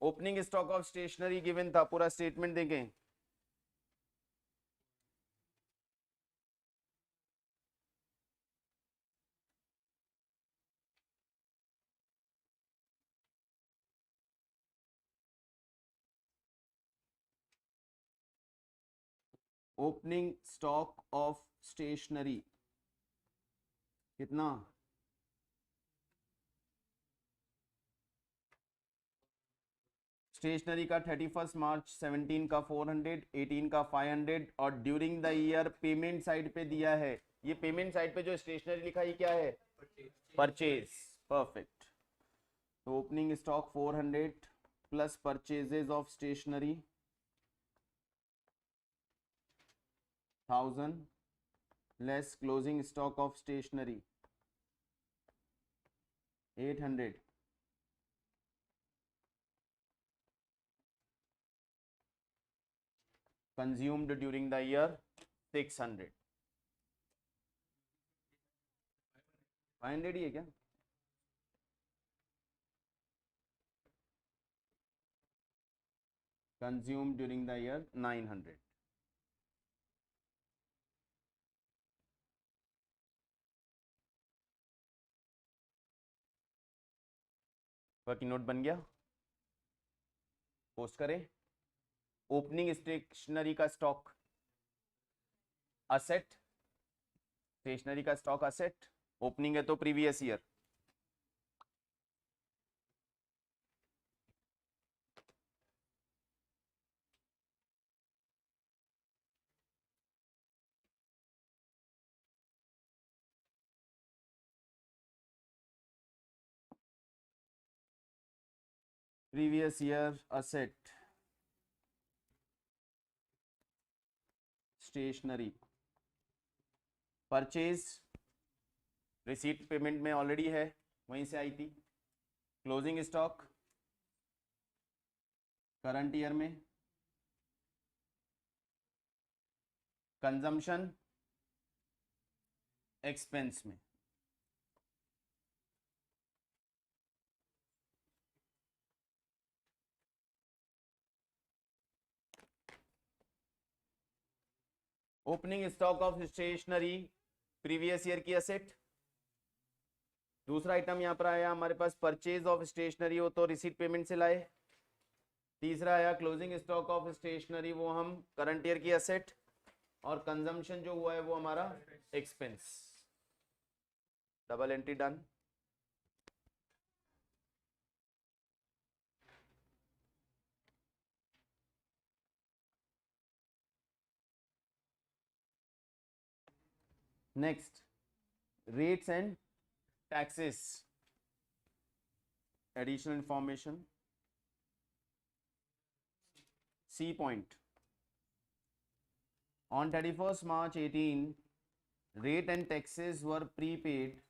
opening stock of stationery given था, पूरा स्टेटमेंट देखें। ओपनिंग स्टॉक ऑफ स्टेशनरी कितना? स्टेशनरी का 31 मार्च 17 का 400, 18 का 500, और during the year payment side पे दिया है। ये पेमेंट साइड पे जो स्टेशनरी लिखा है क्या है? परचेज। परफेक्ट। तो opening stock 400 plus purchases of stationery 1000 less closing stock of stationery 800, consumed during the year 600। 500 ही है क्या? consumed during the year 900। Working note बन गया, पोस्ट करें। ओपनिंग स्टेशनरी का स्टॉक असेट, स्टेशनरी का स्टॉक असेट, ओपनिंग है तो previous year. Previous year asset stationery. Purchase receipt payment में ऑलरेडी है, वहीं से आई थी। क्लोजिंग स्टॉक करंट ईयर में। कंजम्पशन एक्सपेंस में। Opening stock of stationery previous year की असेट। दूसरा आइटम यहाँ पर आया हमारे पास परचेज ऑफ स्टेशनरी, हो तो रिसीट पेमेंट से लाए। तीसरा आया क्लोजिंग स्टॉक ऑफ स्टेशनरी, वो हम करंट ईयर की असेट, और कंजम्पशन जो हुआ है वो हमारा expense. Double entry done. Next, rates and taxes. additional information. C point. On 31st March 18, rate and taxes were prepaid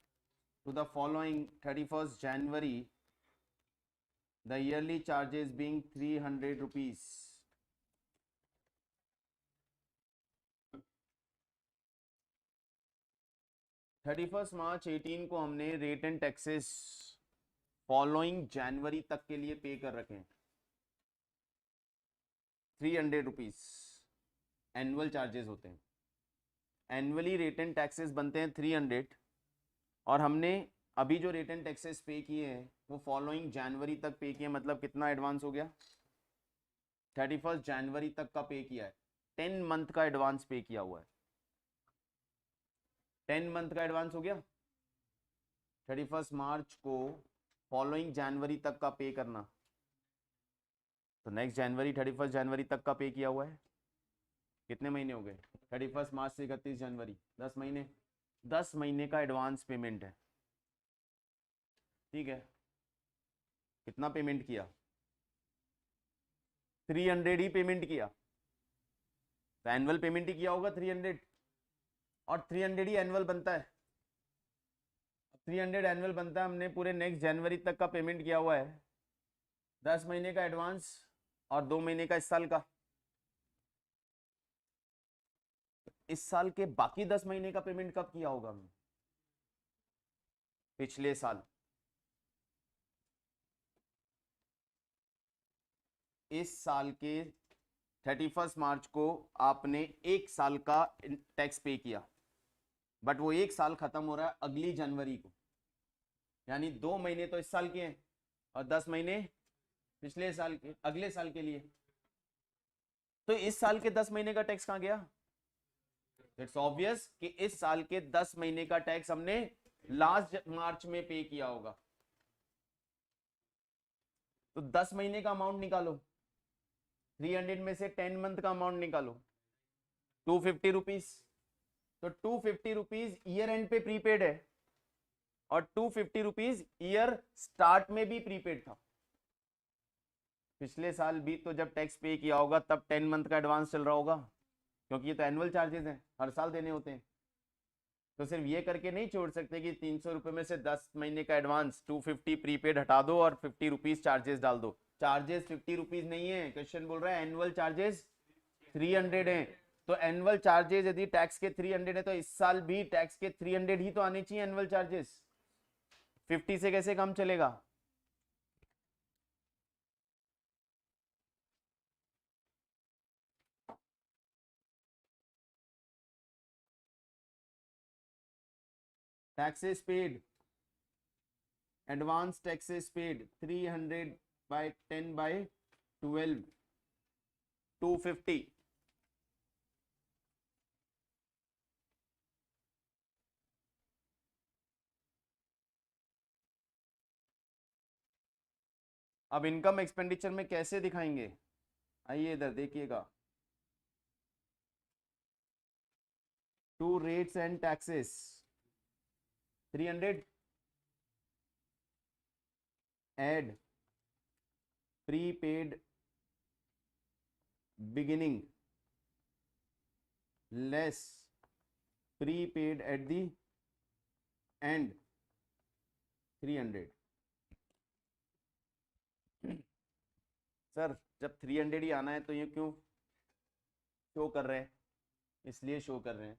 to the following 31st January, the yearly charges being 300 rupees. March 18 को हमने rate and taxes following जनवरी तक के लिए पे कर रखे हैं 300 rupees annual charges होते हैं. एनुअली रेट एंड टैक्सेस बनते हैं 300 और हमने अभी जो रेट एंड टैक्सेस पे किए हैं वो फॉलोइंग जनवरी तक पे किए. मतलब कितना एडवांस हो गया? 31 जनवरी तक का पे किया है. 10 मंथ का एडवांस पे किया हुआ है. 10 मंथ का एडवांस हो गया. 31 मार्च को फॉलोइंग जनवरी तक का पे करना, तो नेक्स्ट जनवरी 31 जनवरी तक का पे किया हुआ है. कितने महीने हो गए? 31 मार्च से 31 जनवरी, 10 महीने. 10 महीने का एडवांस पेमेंट है. ठीक है, कितना पेमेंट किया? 300 ही पेमेंट किया. तो एनुअल पेमेंट ही किया होगा 300 और 300 ही एनुअल बनता है. 300 एनुअल बनता है. हमने पूरे नेक्स्ट जनवरी तक का पेमेंट किया हुआ है. 10 महीने का एडवांस और 2 महीने का इस साल का. इस साल के बाकी 10 महीने का पेमेंट कब किया होगा हमने? पिछले साल. इस साल के 31 मार्च को आपने एक साल का टैक्स पे किया, बट वो एक साल खत्म हो रहा है अगली जनवरी को. यानी 2 महीने तो इस साल के हैं और 10 महीने पिछले साल के, अगले साल के लिए. तो इस साल के 10 महीने का टैक्स कहां गया? इट्स ऑब्वियस कि इस साल के 10 महीने का टैक्स हमने लास्ट मार्च में पे किया होगा. तो 10 महीने का अमाउंट निकालो. 300 में से 10 मंथ का अमाउंट निकालो. 250 रुपीज. तो 250 रुपीज ईयर एंड पे प्रीपेड है और 250 रुपीज ईयर स्टार्ट में भी प्रीपेड था. पिछले साल भी तो जब टैक्स पे किया होगा तब 10 मंथ का एडवांस चल रहा होगा, क्योंकि ये तो एनुअल चार्जेस हैं, हर साल देने होते हैं. तो सिर्फ ये करके नहीं छोड़ सकते कि 300 रुपए में से 10 महीने का एडवांस 250 प्रीपेड हटा दो और 50 रुपीज चार्जेस डाल दो. चार्जेस 50 रुपीज नहीं है. क्वेश्चन बोल रहा है एनुअल चार्जेस 300 हैं. तो एनुअल चार्जेस यदि टैक्स के 300 है तो इस साल भी टैक्स के 300 ही तो आने चाहिए एनुअल चार्जेस. 50 से कैसे कम चलेगा? Taxes paid, advance taxes paid 300 by 10 by 12, 250. अब इनकम एक्सपेंडिचर में कैसे दिखाएंगे? आइए इधर देखिएगा. To rates and taxes 300 add prepaid beginning less prepaid at the end 300. Sir जब 300 ही आना है तो ये क्यों शो कर रहे हैं? इसलिए शो कर रहे हैं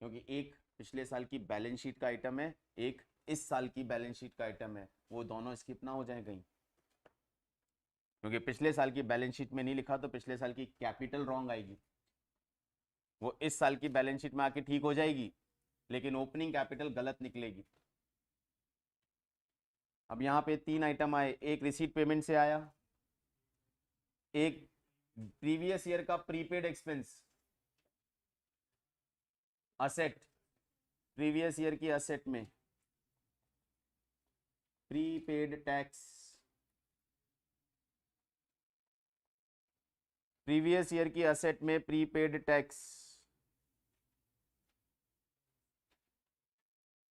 क्योंकि एक पिछले साल की बैलेंस शीट का आइटम है, एक इस साल की बैलेंस शीट का आइटम है. वो दोनों स्किप ना हो जाए कहीं, क्योंकि पिछले साल की बैलेंस शीट में नहीं लिखा तो पिछले साल की कैपिटल रॉन्ग आएगी. वो इस साल की बैलेंस शीट में आके ठीक हो जाएगी, लेकिन ओपनिंग कैपिटल गलत निकलेगी. अब यहाँ पे 3 आइटम आए. एक रिसीट पेमेंट से आया, एक प्रीवियस ईयर का prepaid expense asset, previous year की असेट में प्रीपेड टैक्स, प्रीवियस ईयर की असेट में प्रीपेड टैक्स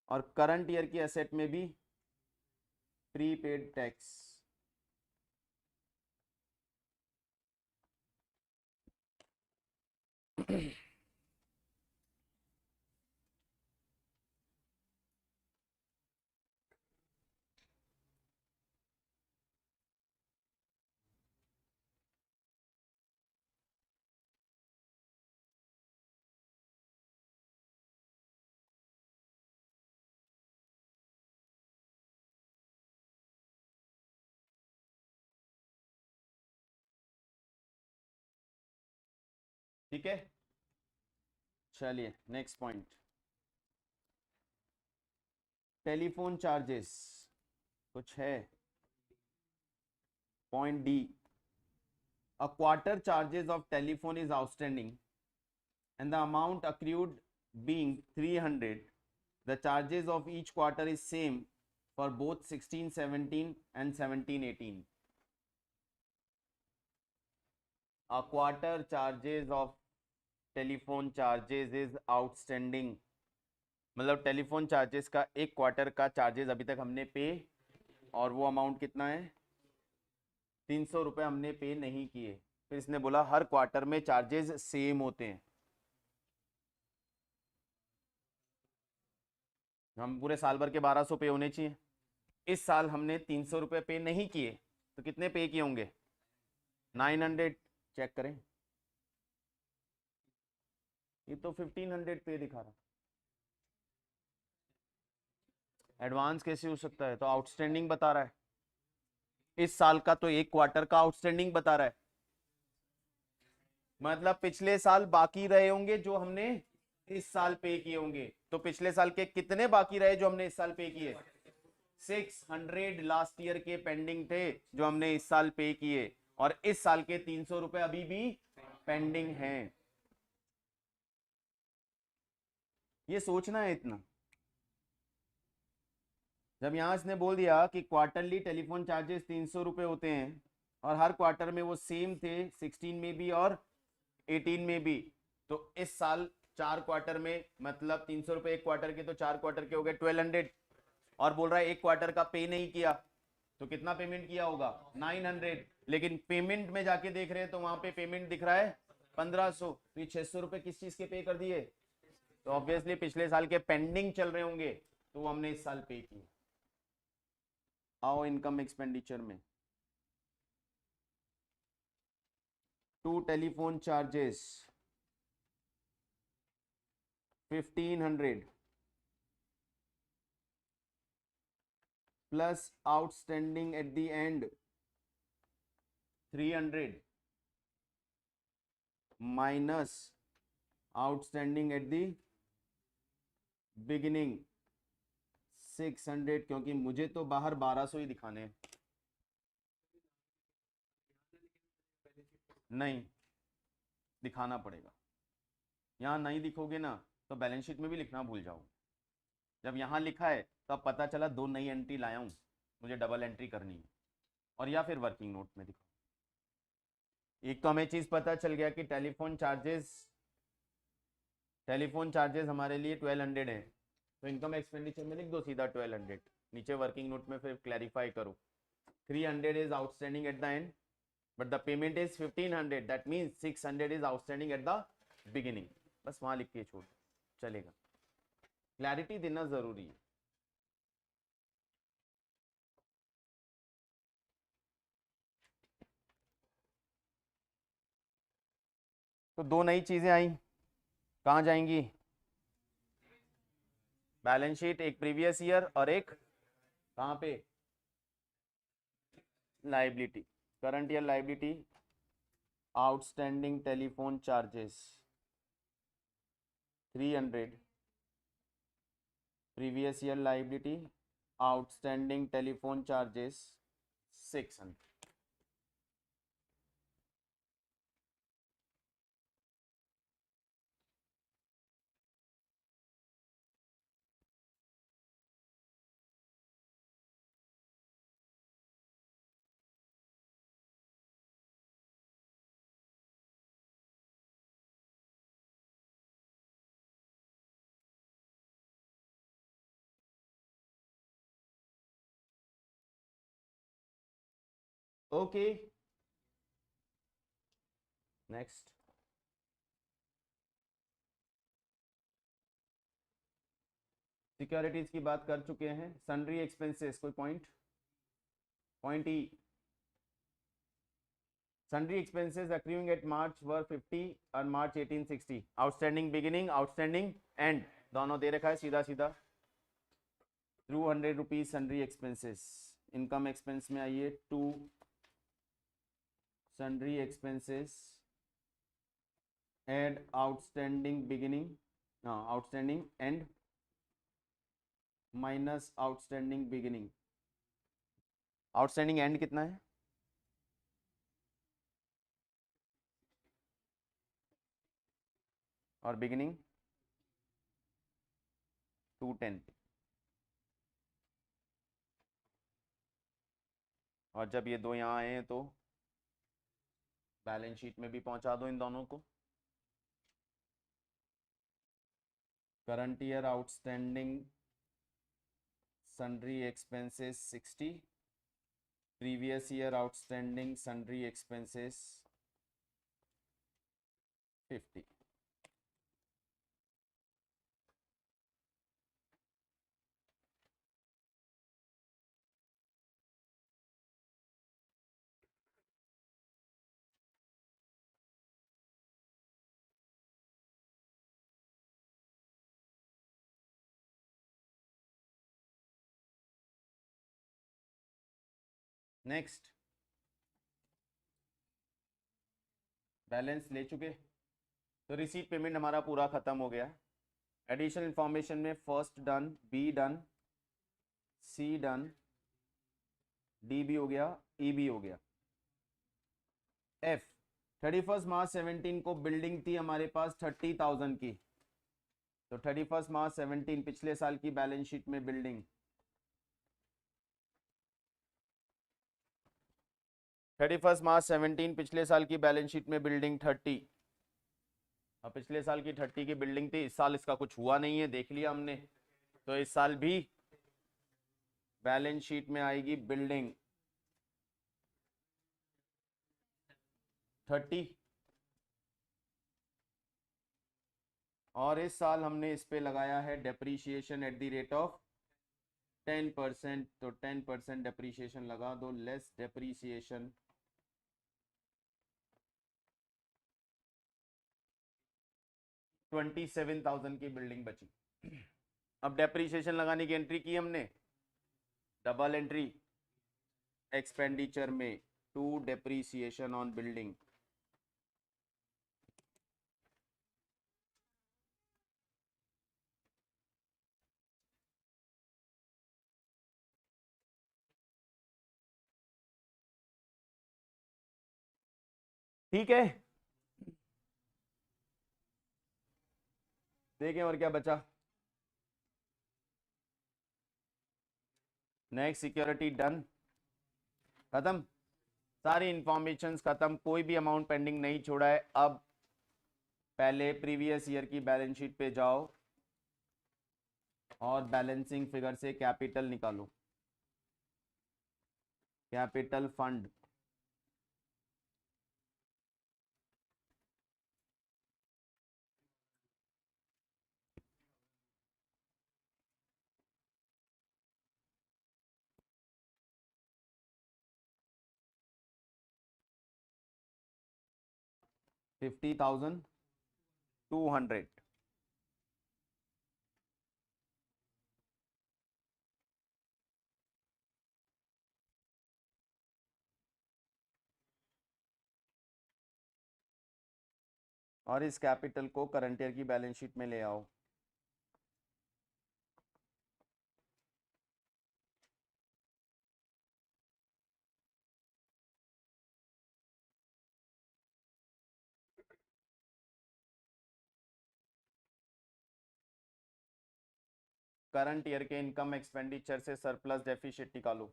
और करंट ईयर की असेट में भी प्रीपेड टैक्स। ठीक है, चलिए नेक्स्ट पॉइंट, टेलीफोन चार्जेस कुछ है। Point D, a quarter charges of telephone is outstanding and the amount accrued being 300, the charges of each quarter is same for both 16-17 and 17-18. A quarter charges of telephone charges is outstanding, मतलब telephone charges का एक quarter का charges अभी तक हमने पे, और वो अमाउंट कितना है 300 रुपये हमने पे नहीं किए। फिर इसने बोला हर क्वार्टर में चार्जेस सेम होते हैं, हम पूरे साल भर के 1200 पे होने चाहिए। इस साल हमने 300 रुपये पे नहीं किए, तो कितने पे किए होंगे 900। चेक करें, ये तो 1500 पे दिखा रहा। एडवांस कैसे हो सकता है, तो आउटस्टैंडिंग बता रहा है इस साल का, तो एक क्वार्टर का आउटस्टैंडिंग बता रहा है, मतलब पिछले साल बाकी रहे होंगे जो हमने इस साल पे किए होंगे। तो पिछले साल के कितने बाकी रहे जो हमने इस साल पे किए, 600 लास्ट ईयर के पेंडिंग थे जो हमने इस साल पे किए, और इस साल के 300 रुपए अभी भी पेंडिंग हैं। ये सोचना है इतना। जब यहां इसने बोल दिया कि क्वार्टरली टेलीफोन चार्जेस 300 रुपए होते हैं और हर क्वार्टर में वो सेम थे 16 में भी और 18 में भी, तो इस साल 4 क्वार्टर में मतलब 300 रुपए एक क्वार्टर के, तो 4 क्वार्टर के हो गए 1200, और बोल रहा है एक क्वार्टर का पे नहीं किया, तो कितना पेमेंट किया होगा 900। लेकिन पेमेंट में जाके देख रहे हैं तो वहां पे पेमेंट दिख रहा है 1500, तो ये 600 रुपए किस चीज के पे कर दिए, तो ऑब्वियसली पिछले साल के पेंडिंग चल रहे होंगे, तो वो हमने इस साल पे किए। आओ इनकम एक्सपेंडिचर में, to telephone charges 1500 plus outstanding at the end 300 minus outstanding at the beginning 600, क्योंकि मुझे तो बाहर 1200 ही दिखाने हैं। नहीं दिखाना पड़ेगा, यहाँ नहीं दिखोगे ना तो बैलेंस शीट में भी लिखना भूल जाओ। जब यहाँ लिखा है तो अब पता चला 2 नई एंट्री लाया हूँ, मुझे डबल एंट्री करनी है, और या फिर वर्किंग नोट में दिखो। एक तो हमें चीज पता चल गया कि टेलीफोन चार्जेस हमारे लिए 1200 है, तो इनकम एक्सपेंडिचर में लिख दो सीधा 1200, नीचे वर्किंग नोट में फिर क्लैरिफाई करो 300 is outstanding at the and but the payment is 1500, that means 600 is outstanding at the beginning. बस वहां लिख के छोड़ चलेगा, क्लैरिटी देना जरूरी है। तो दो नई चीजें आई, कहाँ जाएंगी, बैलेंस शीट, एक प्रीवियस ईयर और एक कहाँ पे liability, current year liability, outstanding telephone charges 300, previous year liability outstanding telephone charges 600। Okay next, securities की बात कर चुके हैं। सन्ड्री एक्सपेंसेस, कोई point E, sundry expenses accruing at March were 50 on March 1860, outstanding beginning, outstanding end दोनों दे रखा है सीधा सीधा। 200 rupees sundry expenses, income expense में आइए, to sundry expenses add outstanding beginning, outstanding end minus outstanding beginning. Outstanding end कितना है? और बिगिनिंग 210। और जब ये दो यहाँ आए हैं तो बैलेंस शीट में भी पहुंचा दो इन दोनों को। Current year outstanding sundry expenses 60, previous year outstanding sundry expenses 50। Next, balance ले चुके तो रिसीट पेमेंट हमारा पूरा खत्म हो गया। एडिशनल इंफॉर्मेशन में first done, B done, C done, D भी हो गया, ई भी हो गया। एफ 31 मार्च 17 को बिल्डिंग थी हमारे पास 30,000 की, तो 31 मार्च 17 पिछले साल की बैलेंस शीट में बिल्डिंग 31 मार्च 17 पिछले साल की बैलेंस शीट में बिल्डिंग 30। अब पिछले साल की 30 की बिल्डिंग थी, इस साल इसका कुछ हुआ नहीं है, देख लिया हमने, तो इस साल भी बैलेंस शीट में आएगी बिल्डिंग 30। और इस साल हमने इस पे लगाया है depreciation at the rate of 10%, तो 10% डेप्रीशिएशन लगा दो, लेस डेप्रीशिएशन 27,000 की बिल्डिंग बची। अब डेप्रीशिएशन लगाने की एंट्री की हमने, डबल एंट्री एक्सपेंडिचर में, टू डेप्रीशिएशन ऑन बिल्डिंग। ठीक है, देखें और क्या बचा। नेक्स्ट, सिक्योरिटी डन, खत्म, सारी इंफॉर्मेशन खत्म, कोई भी अमाउंट पेंडिंग नहीं छोड़ा है। अब पहले प्रीवियस ईयर की बैलेंस शीट पे जाओ और बैलेंसिंग फिगर से कैपिटल निकालो, कैपिटल फंड। $50,200। और इस कैपिटल को करंट ईयर की बैलेंस शीट में ले आओ। करंट ईयर के इनकम एक्सपेंडिचर से सरप्लस डेफिसिट निकालो।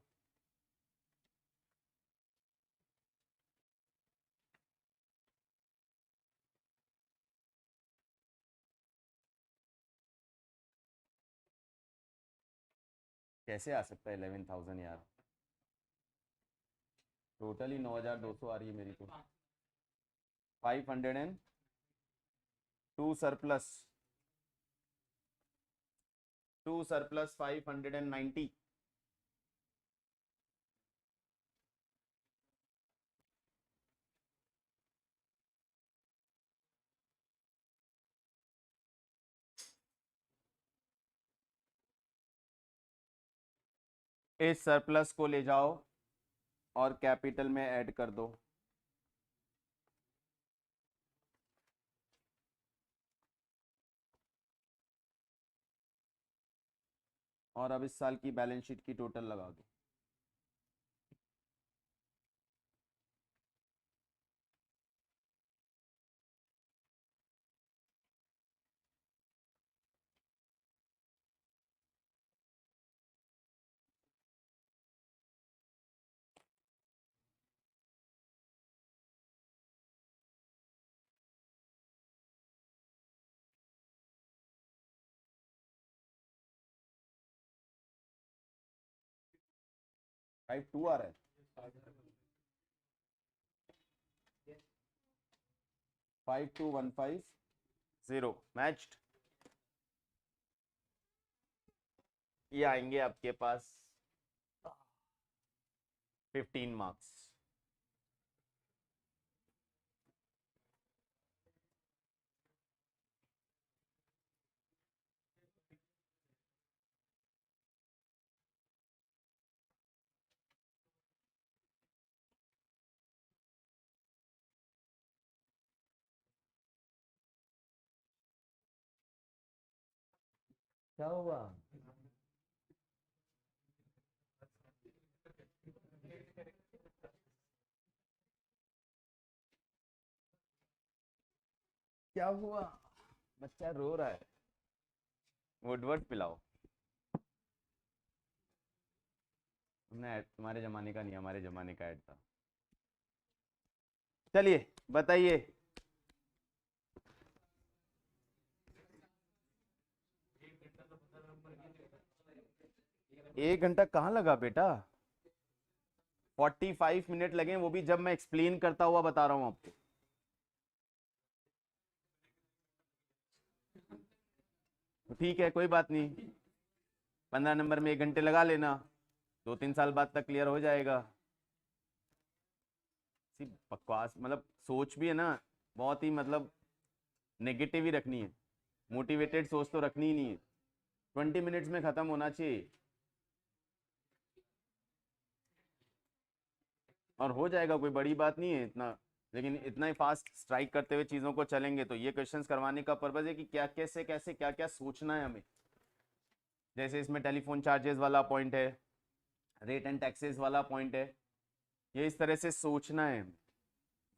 कैसे आ सकता है 11,000 यार? टोटल ही 9200 आ रही है मेरी तो। 502 सरप्लस 590। इस सरप्लस को ले जाओ और कैपिटल में ऐड कर दो। और अब इस साल की बैलेंस शीट की टोटल लगा दो। फाइव टू आ रहा है। 52150 मैच्ड। ये आएंगे आपके पास 15 मार्क्स। क्या हुआ? क्या हुआ? बच्चा रो रहा है। वुडवर्ड पिलाओ। हमने तुम्हारे जमाने का नहीं, हमारे जमाने का ऐड था। चलिए बताइए। एक घंटा कहाँ लगा बेटा? 45 मिनट लगे, वो भी जब मैं एक्सप्लेन करता हुआ बता रहा हूँ आपको। ठीक है, कोई बात नहीं। 15 नंबर में 1 घंटे लगा लेना, 2-3 साल बाद तक क्लियर हो जाएगा। बकवास मतलब सोच भी है ना, बहुत ही मतलब नेगेटिव ही रखनी है। मोटिवेटेड सोच तो रखनी ही नहीं है। 20 मिनट्स में खत्म होना चाहिए और हो जाएगा, कोई बड़ी बात नहीं है इतना। लेकिन इतना ही फास्ट स्ट्राइक करते हुए चीज़ों को चलेंगे तो ये क्वेश्चंस करवाने का पर्पज़ है कि क्या कैसे कैसे क्या क्या सोचना है हमें। जैसे इसमें टेलीफोन चार्जेस वाला पॉइंट है, रेट एंड टैक्सेस वाला पॉइंट है, ये इस तरह से सोचना है।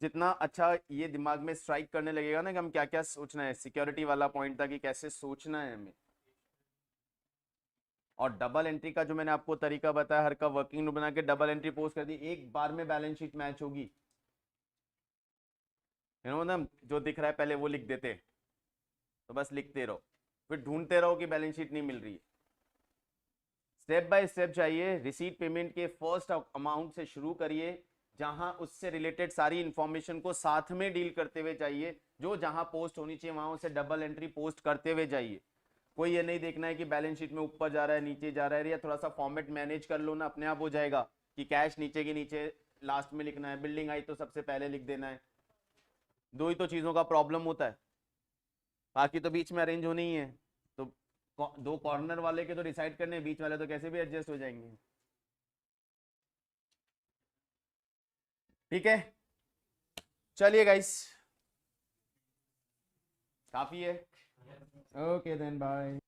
जितना अच्छा ये दिमाग में स्ट्राइक करने लगेगा ना कि हम क्या क्या सोचना है, सिक्योरिटी वाला पॉइंट था कि कैसे सोचना है हमें। और डबल एंट्री का जो मैंने आपको तरीका बताया, हर का वर्किंग नोट बना के डबल एंट्री पोस्ट कर दी, एक बार में बैलेंस शीट मैच होगी। ना जो दिख रहा है पहले वो लिख देते, तो बस लिखते रहो, फिर ढूंढते रहो कि बैलेंस शीट नहीं मिल रही है। स्टेप बाय स्टेप चाहिए। रिसीट पेमेंट के फर्स्ट अमाउंट से शुरू करिए, जहां उससे रिलेटेड सारी इंफॉर्मेशन को साथ में डील करते हुए जाइए। जो जहां पोस्ट होनी चाहिए वहां उसे डबल एंट्री पोस्ट करते हुए जाइए। कोई ये नहीं देखना है कि बैलेंस शीट में ऊपर जा रहा है नीचे जा रहा है, या थोड़ा सा फॉर्मेट मैनेज कर लो ना, अपने आप हो जाएगा कि कैश नीचे के नीचे लास्ट में लिखना है, बिल्डिंग आई तो सबसे पहले लिख देना है। दो ही तो चीजों का प्रॉब्लम होता है, बाकी तो बीच में अरेंज होनी ही है। तो दो कॉर्नर वाले के तो डिसाइड करने, बीच वाले तो कैसे भी एडजस्ट हो जाएंगे। ठीक है, चलिए गाइस, काफी है। Okay then bye.